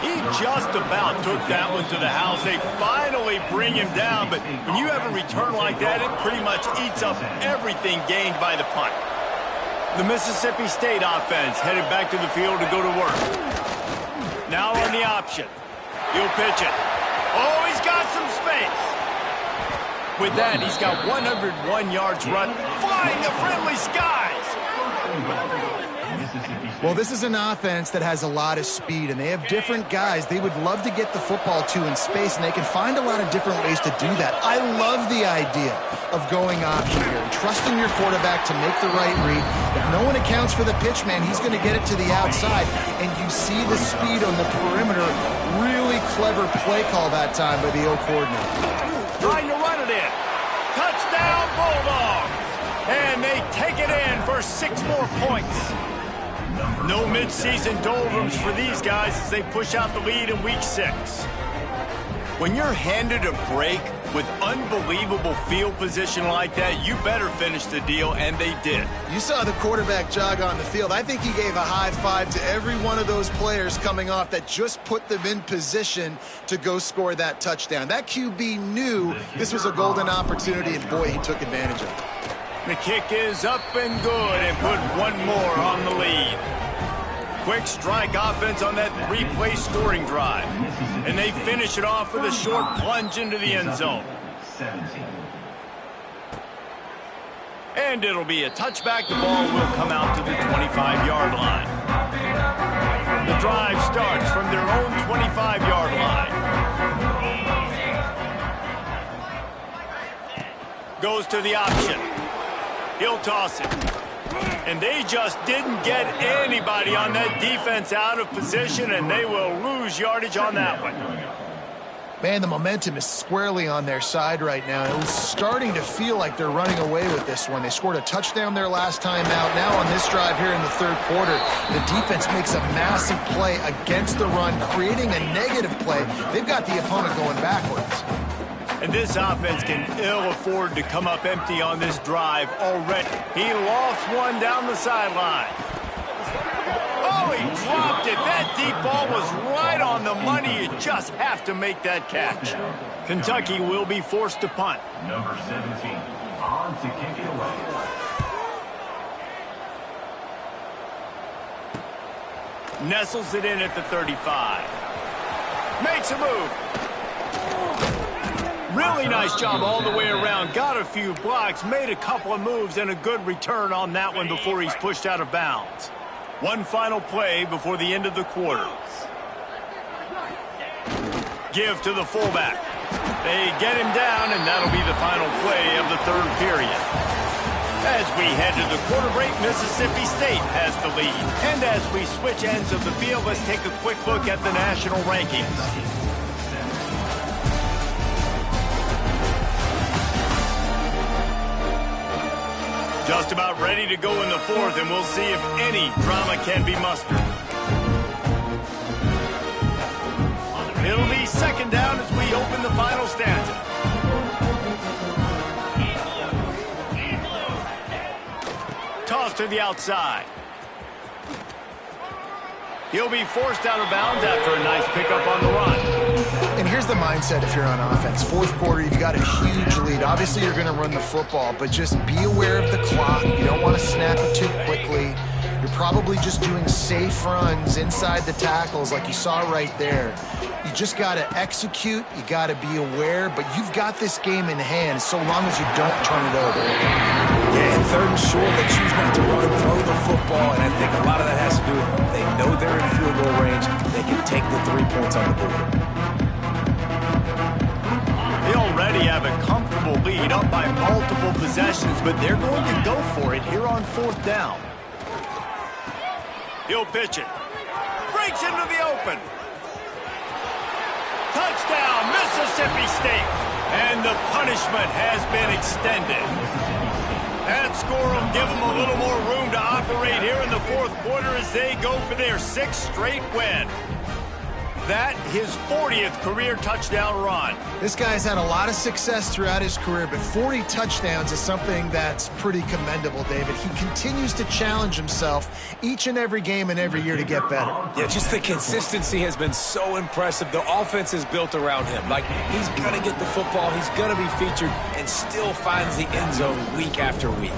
He just about took that one to the house. They finally bring him down, but when you have a return like that, it pretty much eats up everything gained by the punt. The Mississippi State offense headed back to the field to go to work. Now on the option. He'll pitch it. Oh, he's got some space. With that, he's got 101 yards run, flying the friendly skies. Well, this is an offense that has a lot of speed, and they have different guys they would love to get the football to in space, and they can find a lot of different ways to do that. I love the idea of going option here and trusting your quarterback to make the right read. If no one accounts for the pitch, man, he's going to get it to the outside, and you see the speed on the perimeter. Really clever play call that time by the O coordinator. Trying to run it in. Touchdown, Bulldogs! And they take it in for 6 more points. No midseason doldrums for these guys as they push out the lead in Week 6. When you're handed a break with unbelievable field position like that, you better finish the deal, and they did. You saw the quarterback jog on the field. I think he gave a high five to every one of those players coming off that just put them in position to go score that touchdown. That QB knew this was a golden opportunity, and boy, he took advantage of it. The kick is up and good, and put one more on the lead. Quick strike offense on that 3-play scoring drive. And they finish it off with a short plunge into the end zone. And it'll be a touchback. The ball will come out to the 25-yard line. The drive starts from their own 25-yard line. Goes to the option. He'll toss it. And they just didn't get anybody on that defense out of position, and they will lose yardage on that one. Man, the momentum is squarely on their side right now. It was starting to feel like they're running away with this one. They scored a touchdown their last time out. Now on this drive here in the third quarter, the defense makes a massive play against the run, creating a negative play. They've got the opponent going backwards. And this offense can ill afford to come up empty on this drive already. He lost one down the sideline. Oh, he dropped it. That deep ball was right on the money. You just have to make that catch. Kentucky will be forced to punt. Number 17, on to kick it away. Nestles it in at the 35. Makes a move. Really nice job all the way around. Got a few blocks, made a couple of moves, and a good return on that one before he's pushed out of bounds. One final play before the end of the quarter. Give to the fullback. They get him down, and that'll be the final play of the third period. As we head to the quarter break, Mississippi State has the lead. And as we switch ends of the field, let's take a quick look at the national rankings. Just about ready to go in the fourth, and we'll see if any drama can be mustered. It'll be second down as we open the final stanza. Toss to the outside. He'll be forced out of bounds after a nice pickup on the run. And here's the mindset if you're on offense. Fourth quarter, you've got a huge lead. Obviously, you're going to run the football, but just be aware of the clock. You don't want to snap it too quickly. You're probably just doing safe runs inside the tackles like you saw right there. You just got to execute. You got to be aware, but you've got this game in hand so long as you don't turn it over. Yeah, and third and short, they choose not to run, throw the football, and I think a lot of that has to do with they know they're in field goal range. They can take the 3 points on the board. They already have a comfortable lead up by multiple possessions, but they're going to go for it here on fourth down. He'll pitch it. Breaks into the open. Touchdown, Mississippi State. And the punishment has been extended. That score will give them a little more room to operate here in the fourth quarter as they go for their 6th straight win. that, his 40th career touchdown run. This guy's had a lot of success throughout his career, but 40 touchdowns is something that's pretty commendable, David. He continues to challenge himself each and every game and every year to get better. Yeah, just the consistency has been so impressive. The offense is built around him. Like, he's going to get the football, he's going to be featured, and still finds the end zone week after week.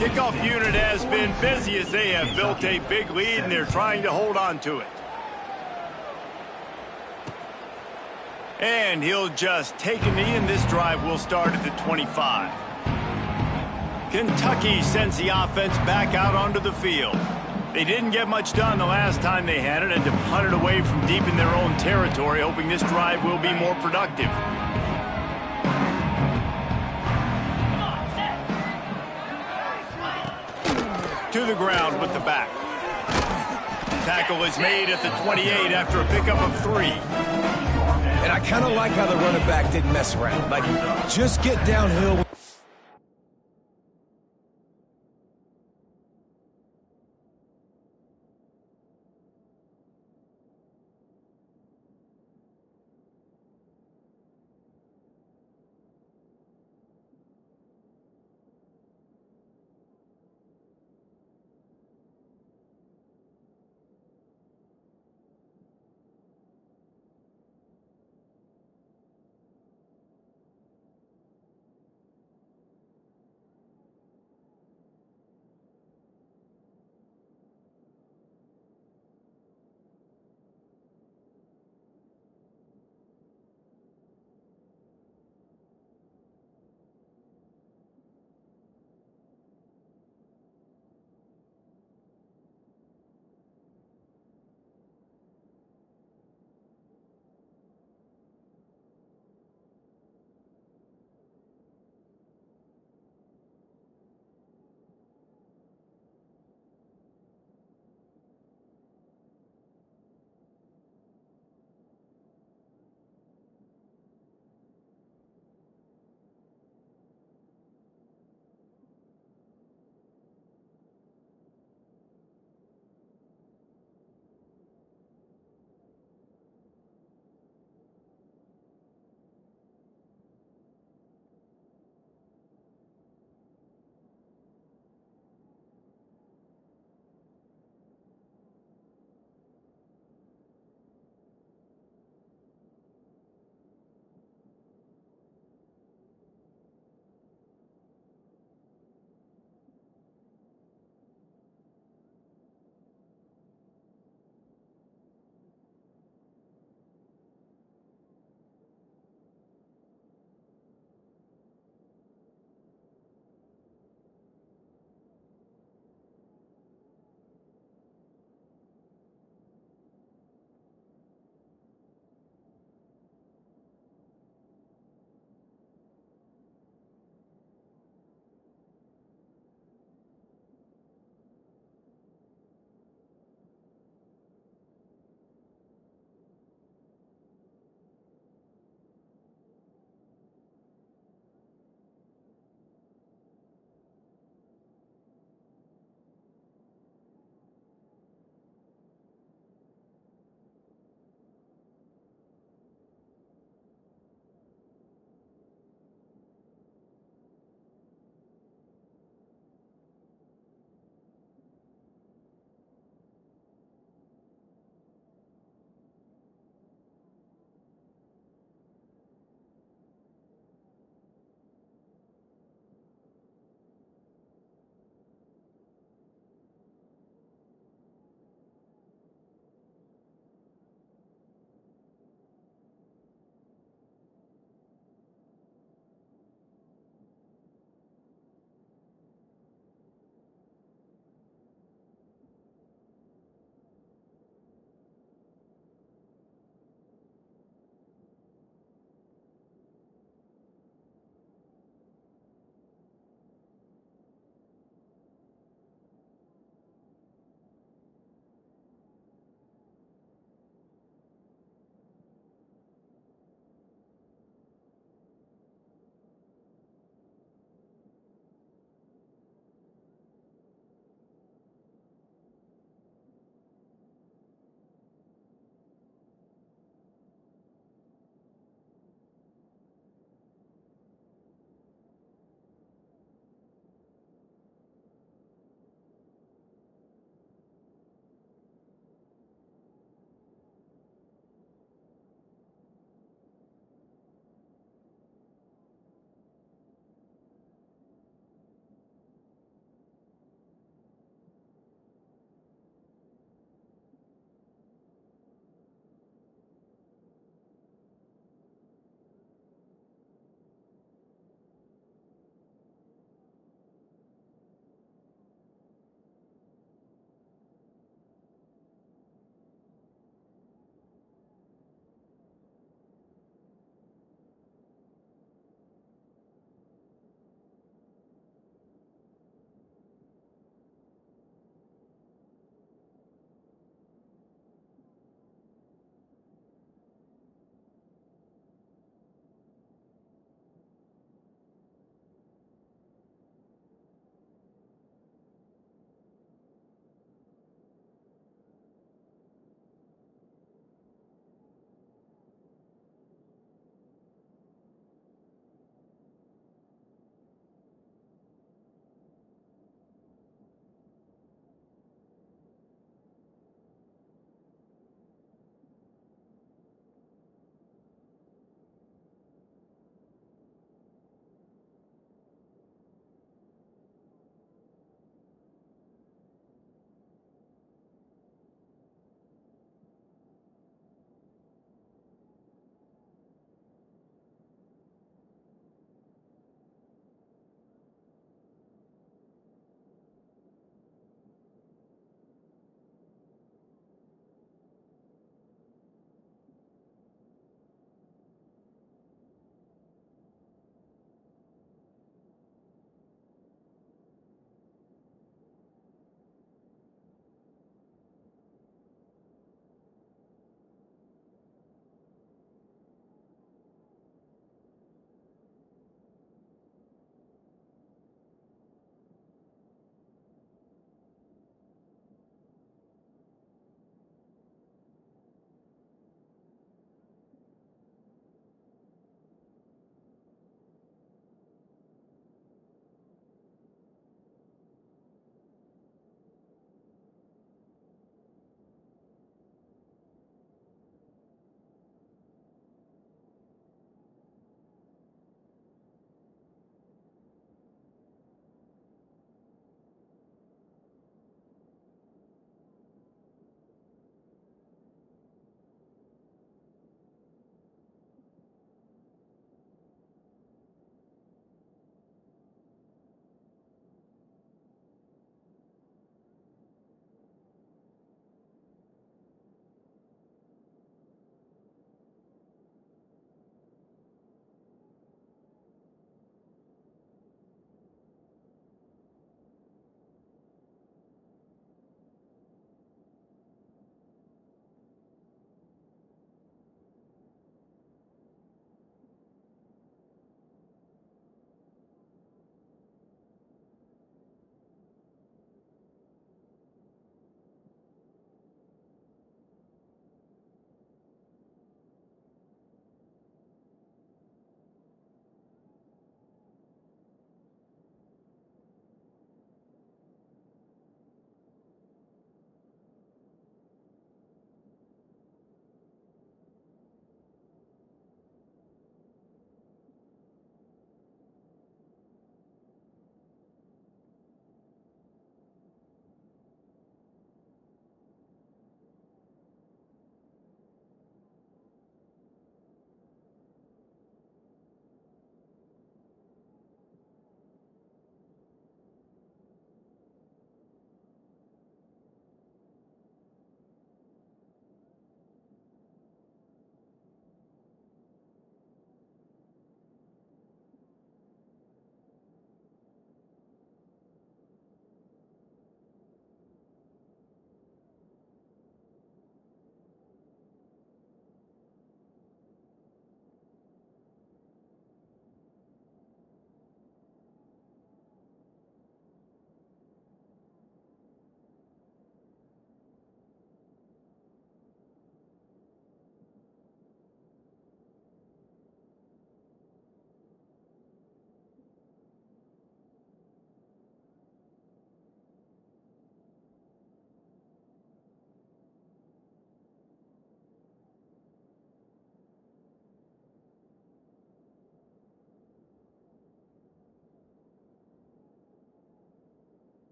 Kickoff unit has been busy as they have built a big lead, and they're trying to hold on to it. And he'll just take a knee, and this drive will start at the 25. Kentucky sends the offense back out onto the field. They didn't get much done the last time they had it, and to punt it away from deep in their own territory, hoping this drive will be more productive. To the ground with the back. Tackle is made at the 28 after a pickup of 3. And I kind of like how the running back didn't mess around. Like, just get downhill.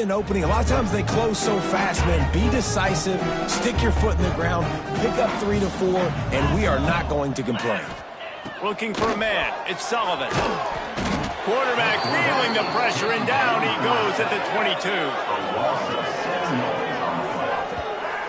you an opening. A lot of times they close so fast, man. Be decisive, stick your foot in the ground, pick up 3 to 4, and we are not going to complain. Looking for a man. It's Sullivan. Quarterback feeling the pressure, and down he goes at the 22.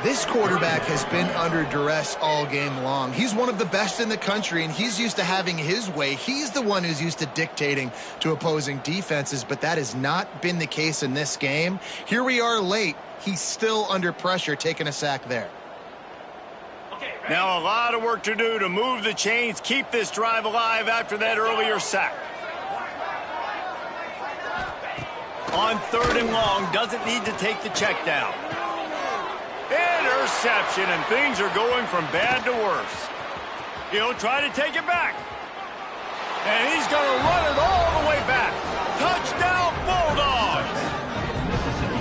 This quarterback has been under duress all game long. He's one of the best in the country, and he's used to having his way. He's the one who's used to dictating to opposing defenses, but that has not been the case in this game. Here we are late. He's still under pressure, taking a sack there. Now a lot of work to do to move the chains, keep this drive alive after that earlier sack. On 3rd and long, doesn't need to take the check down. Interception, and things are going from bad to worse. He'll try to take it back. And he's going to run it all the way back. Touchdown, Bulldogs!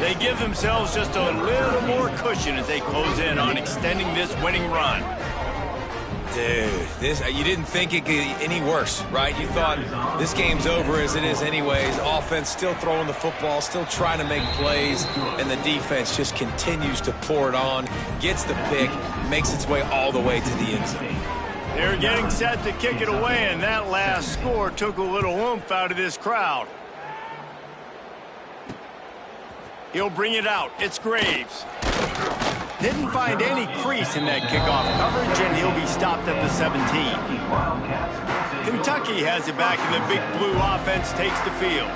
They give themselves just a little more cushion as they close in on extending this winning run. Dude, you didn't think it could get any worse, right? You thought this game's over as it is anyways. Offense still throwing the football, still trying to make plays, and the defense just continues to pour it on, gets the pick, makes its way all the way to the end zone. They're getting set to kick it away, and that last score took a little oomph out of this crowd. He'll bring it out. It's Graves. Didn't find any crease in that kickoff coverage, and he'll be stopped at the 17. Kentucky has it back, and the Big Blue offense takes the field.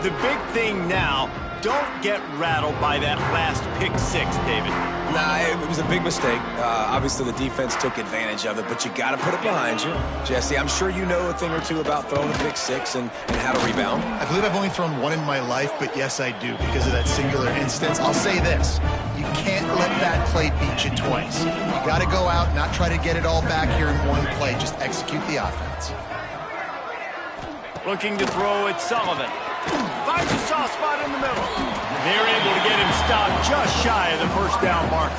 The big thing now, don't get rattled by that last pick 6, David. Nah, it was a big mistake. Obviously, the defense took advantage of it, but you got to put it behind you. Jesse, I'm sure you know a thing or two about throwing a pick 6 and how to rebound. I believe I've only thrown one in my life, but yes, I do because of that singular instance. I'll say this. You can't let that play beat you twice. You got to go out, not try to get it all back here in one play. Just execute the offense. Looking to throw it, Sullivan. Finds a soft spot in the middle. They're able to get him stopped just shy of the first down marker.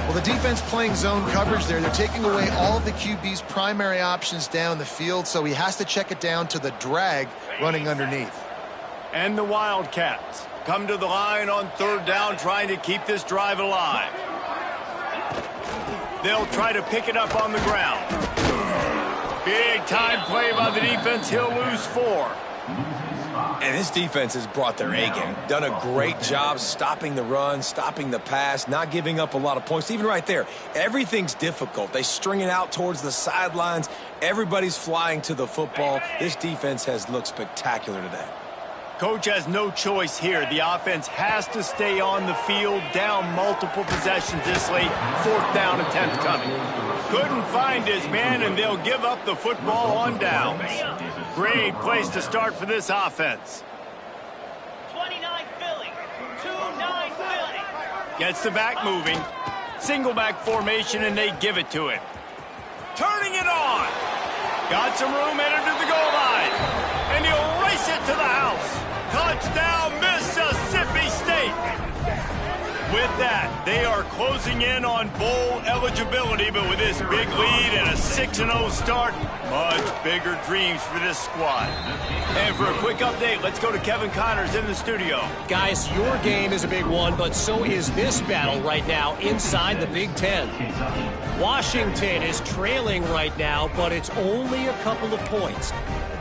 Well, the defense playing zone coverage there. They're taking away all of the QB's primary options down the field, so he has to check it down to the drag running underneath. And the Wildcats come to the line on 3rd down, trying to keep this drive alive. They'll try to pick it up on the ground. Big time play by the defense. He'll lose 4. And this defense has brought their A-game. Done a great job stopping the run, stopping the pass, not giving up a lot of points. Even right there, everything's difficult. They string it out towards the sidelines. Everybody's flying to the football. This defense has looked spectacular today. Coach has no choice here. The offense has to stay on the field, down multiple possessions this late. 4th down attempt coming. Couldn't find his man, and they'll give up the football on downs. Great place to start for this offense. 29 Philly. 2-9 Philly. Gets the back moving. Single back formation, and they give it to him. Turning it on. Got some room, entered to the goal line. And he'll race it to the house. Touchdown, Mississippi State. With that, they are closing in on bowl eligibility, but with this big lead and a 6-0 start, much bigger dreams for this squad. And for a quick update, let's go to Kevin Connors in the studio. Guys, your game is a big one, but so is this battle right now inside the Big Ten. Washington is trailing right now, but it's only a couple of points.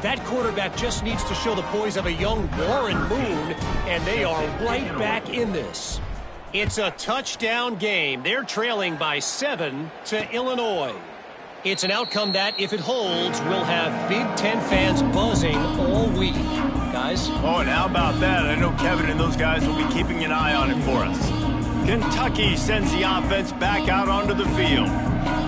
That quarterback just needs to show the poise of a young Warren Moon, and they are right back in this. It's a touchdown game. They're trailing by 7 to Illinois. It's an outcome that, if it holds, will have Big Ten fans buzzing all week. Guys? Oh, and how about that? I know Kevin and those guys will be keeping an eye on it for us. Kentucky sends the offense back out onto the field.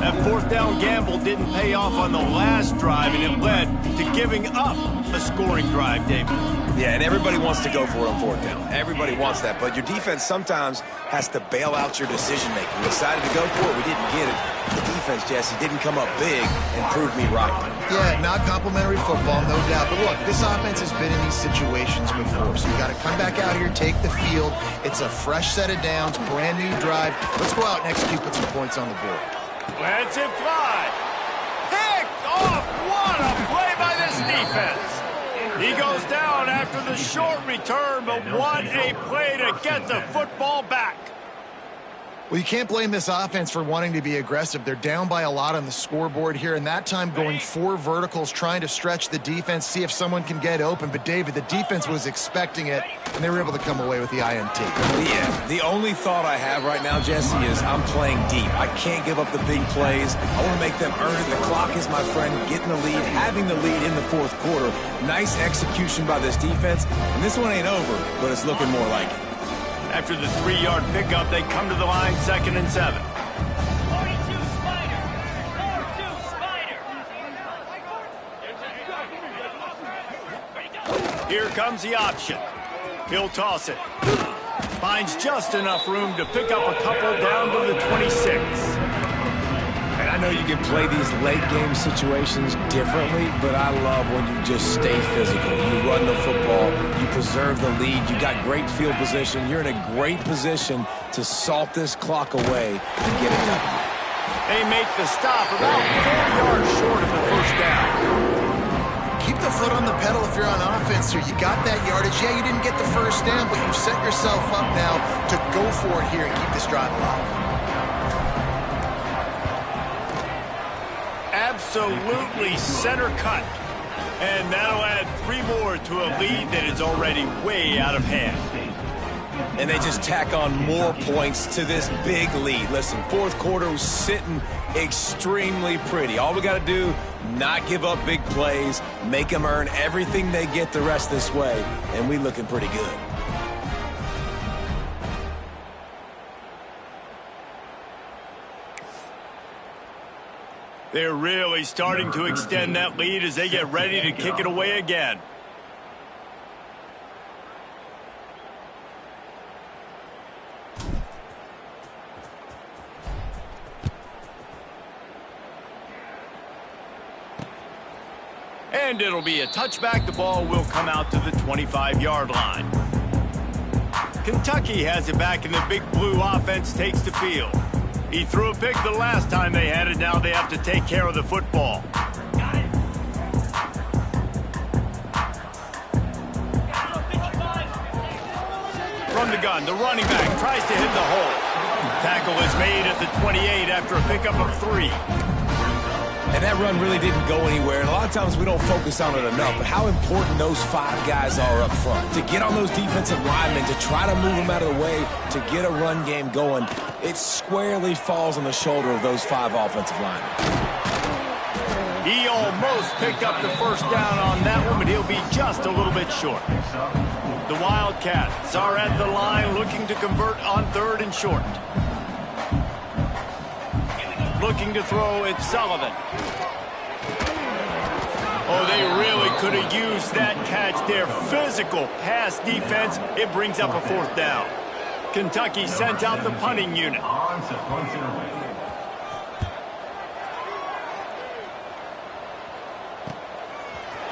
That 4th down gamble didn't pay off on the last drive, and it led to giving up a scoring drive, David. Yeah, and everybody wants to go for it on 4th down. Everybody wants that, but your defense sometimes has to bail out your decision-making. We decided to go for it. We didn't get it. The defense, Jesse, didn't come up big and prove me right. Yeah, not complimentary football, no doubt. But look, this offense has been in these situations before, so you got to come back out here, take the field. It's a fresh set of downs, brand new drive. Let's go out and execute, put some points on the board. Let's it fly. Picked off. What a play by this defense. He goes down after after the short return, but what a play to get the football back. Well, you can't blame this offense for wanting to be aggressive. They're down by a lot on the scoreboard here, and that time going 4 verticals, trying to stretch the defense, see if someone can get open. But, David, the defense was expecting it, and they were able to come away with the INT. Yeah, the only thought I have right now, Jesse, is I'm playing deep. I can't give up the big plays. I want to make them earn it. The clock is my friend. Getting the lead, having the lead in the fourth quarter. Nice execution by this defense, and this one ain't over, but it's looking more like it. After the 3-yard pickup, they come to the line 2nd and 7. 42 Spider. 42 Spider. Here comes the option. He'll toss it. Finds just enough room to pick up a couple down to the 26. And I know you can play these late game situations differently, but I love when you just stay physical. You run the football, you preserve the lead, you got great field position. You're in a great position to salt this clock away and get it done. They make the stop about 4 yards short of the first down. Keep the foot on the pedal if you're on offense here. You got that yardage. Yeah, you didn't get the first down, but you've set yourself up now to go for it here and keep this drive alive. Absolutely center cut. And that'll add 3 more to a lead that is already way out of hand. And they just tack on more points to this big lead. Listen, fourth quarter was sitting extremely pretty. All we got to do, not give up big plays, make them earn everything they get the rest this way, and we looking pretty good. They're really starting to extend that lead as they get ready to kick it away again. And it'll be a touchback. The ball will come out to the 25-yard line. Kentucky has it back, and the big blue offense takes the field. He threw a pick the last time they had it. Now they have to take care of the football. Got it. From the gun, the running back tries to hit the hole. Tackle is made at the 28 after a pickup of 3. And that run really didn't go anywhere. And a lot of times we don't focus on it enough. But how important those 5 guys are up front. To get on those defensive linemen, to try to move them out of the way, to get a run game going, it squarely falls on the shoulder of those 5 offensive linemen. He almost picked up the first down on that one, but he'll be just a little bit short. The Wildcats are at the line looking to convert on 3rd and short. Looking to throw, it's Sullivan. Oh, they really could have used that catch there. Physical pass defense. It brings up a 4th down. Kentucky sent out the punting unit. On to punt it away.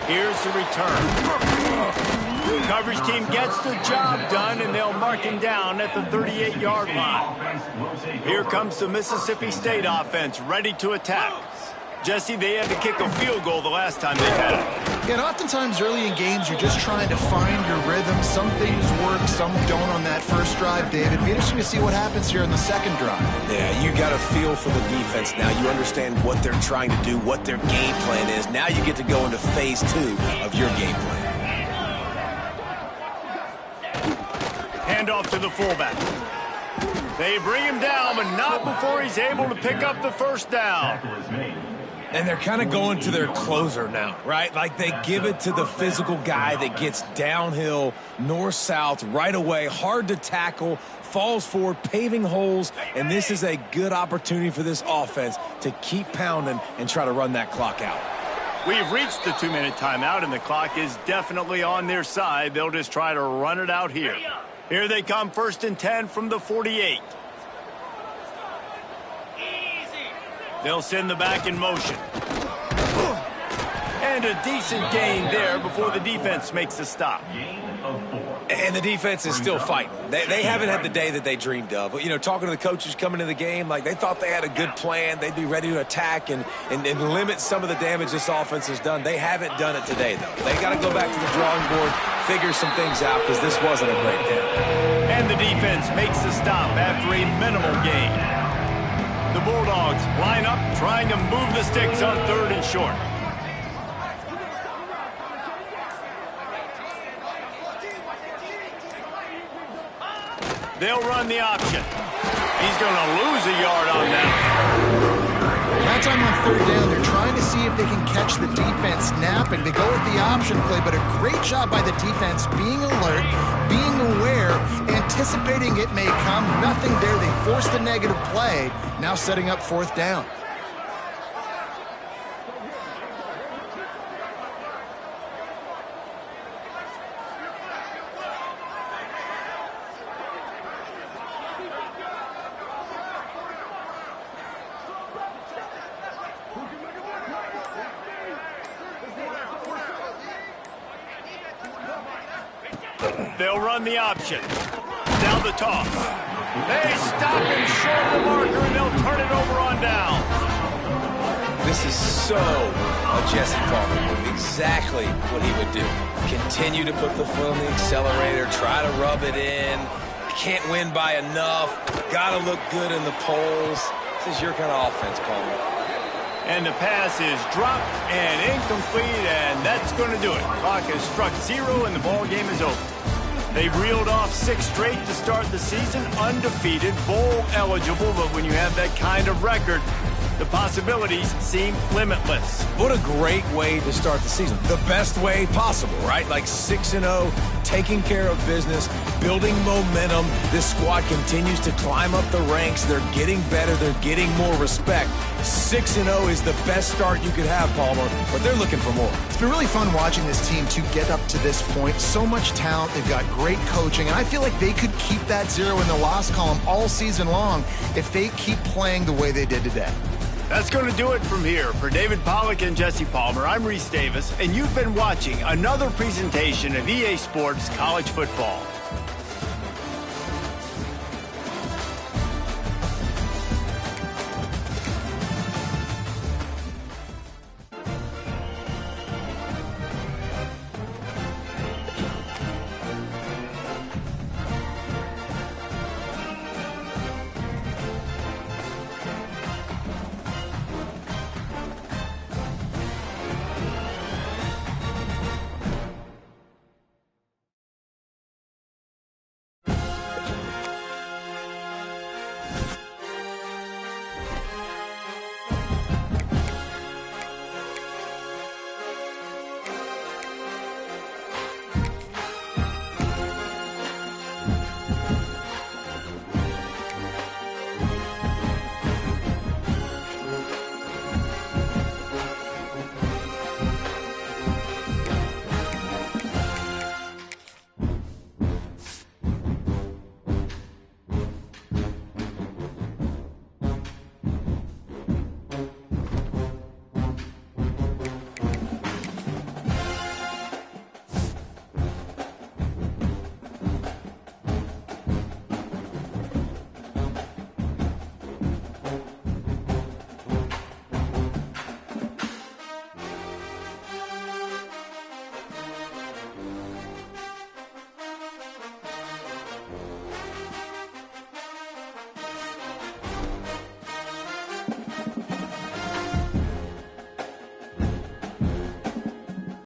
Here's the return. Coverage team gets the job done, and they'll mark him down at the 38-yard line. Here comes the Mississippi State offense, ready to attack. Jesse, they had to kick a field goal the last time they had it. Yeah, and oftentimes early in games, you're just trying to find your rhythm. Some things work, some don't on that first drive, David. Be interesting to see what happens here in the second drive. Yeah, you got a feel for the defense now. You understand what they're trying to do, what their game plan is. Now you get to go into phase 2 of your game plan. Handoff to the fullback. They bring him down, but not before he's able to pick up the first down. And they're kind of going to their closer now, right? Like they give it to the physical guy that gets downhill, north-south, right away, hard to tackle, falls forward, paving holes, and this is a good opportunity for this offense to keep pounding and try to run that clock out. We've reached the 2-minute timeout, and the clock is definitely on their side. They'll just try to run it out here. Here they come, 1st and 10 from the 48. They'll send the back in motion. And a decent gain there before the defense makes the stop. And the defense is still fighting. They haven't had the day that they dreamed of. But, you know, talking to the coaches coming into the game, like they thought they had a good plan. They'd be ready to attack and limit some of the damage this offense has done. They haven't done it today, though. They got to go back to the drawing board, figure some things out because this wasn't a great day. And the defense makes the stop after a minimal gain. The Bulldogs line up trying to move the sticks on 3rd and short. They'll run the option. He's going to lose a yard on that. That time on 3rd down, they're trying to see if they can catch the defense napping. They go with the option play, but a great job by the defense being alert, being aware, anticipating it may come. Nothing there. They forced a negative play, now setting up 4th down. They'll run the option. Now the toss. They stop him short of the marker, and they'll turn it over on down. This is so a Jesse Palmer move. Exactly what he would do. Continue to put the foot on the accelerator, try to rub it in. Can't win by enough. Got to look good in the polls. This is your kind of offense, Palmer. And the pass is dropped and incomplete, and that's going to do it. Clock has struck 0, and the ball game is over. They've reeled off 6 straight to start the season, undefeated, bowl eligible, but when you have that kind of record, the possibilities seem limitless. What a great way to start the season. The best way possible, right? Like 6-0, taking care of business, building momentum. This squad continues to climb up the ranks. They're getting better. They're getting more respect. 6-0 is the best start you could have, Palmer, but they're looking for more. It's been really fun watching this team to get up to this point. So much talent. They've got great coaching, and I feel like they could keep that 0 in the loss column all season long if they keep playing the way they did today. That's going to do it from here. For David Pollack and Jesse Palmer, I'm Reese Davis, and you've been watching another presentation of EA Sports College Football.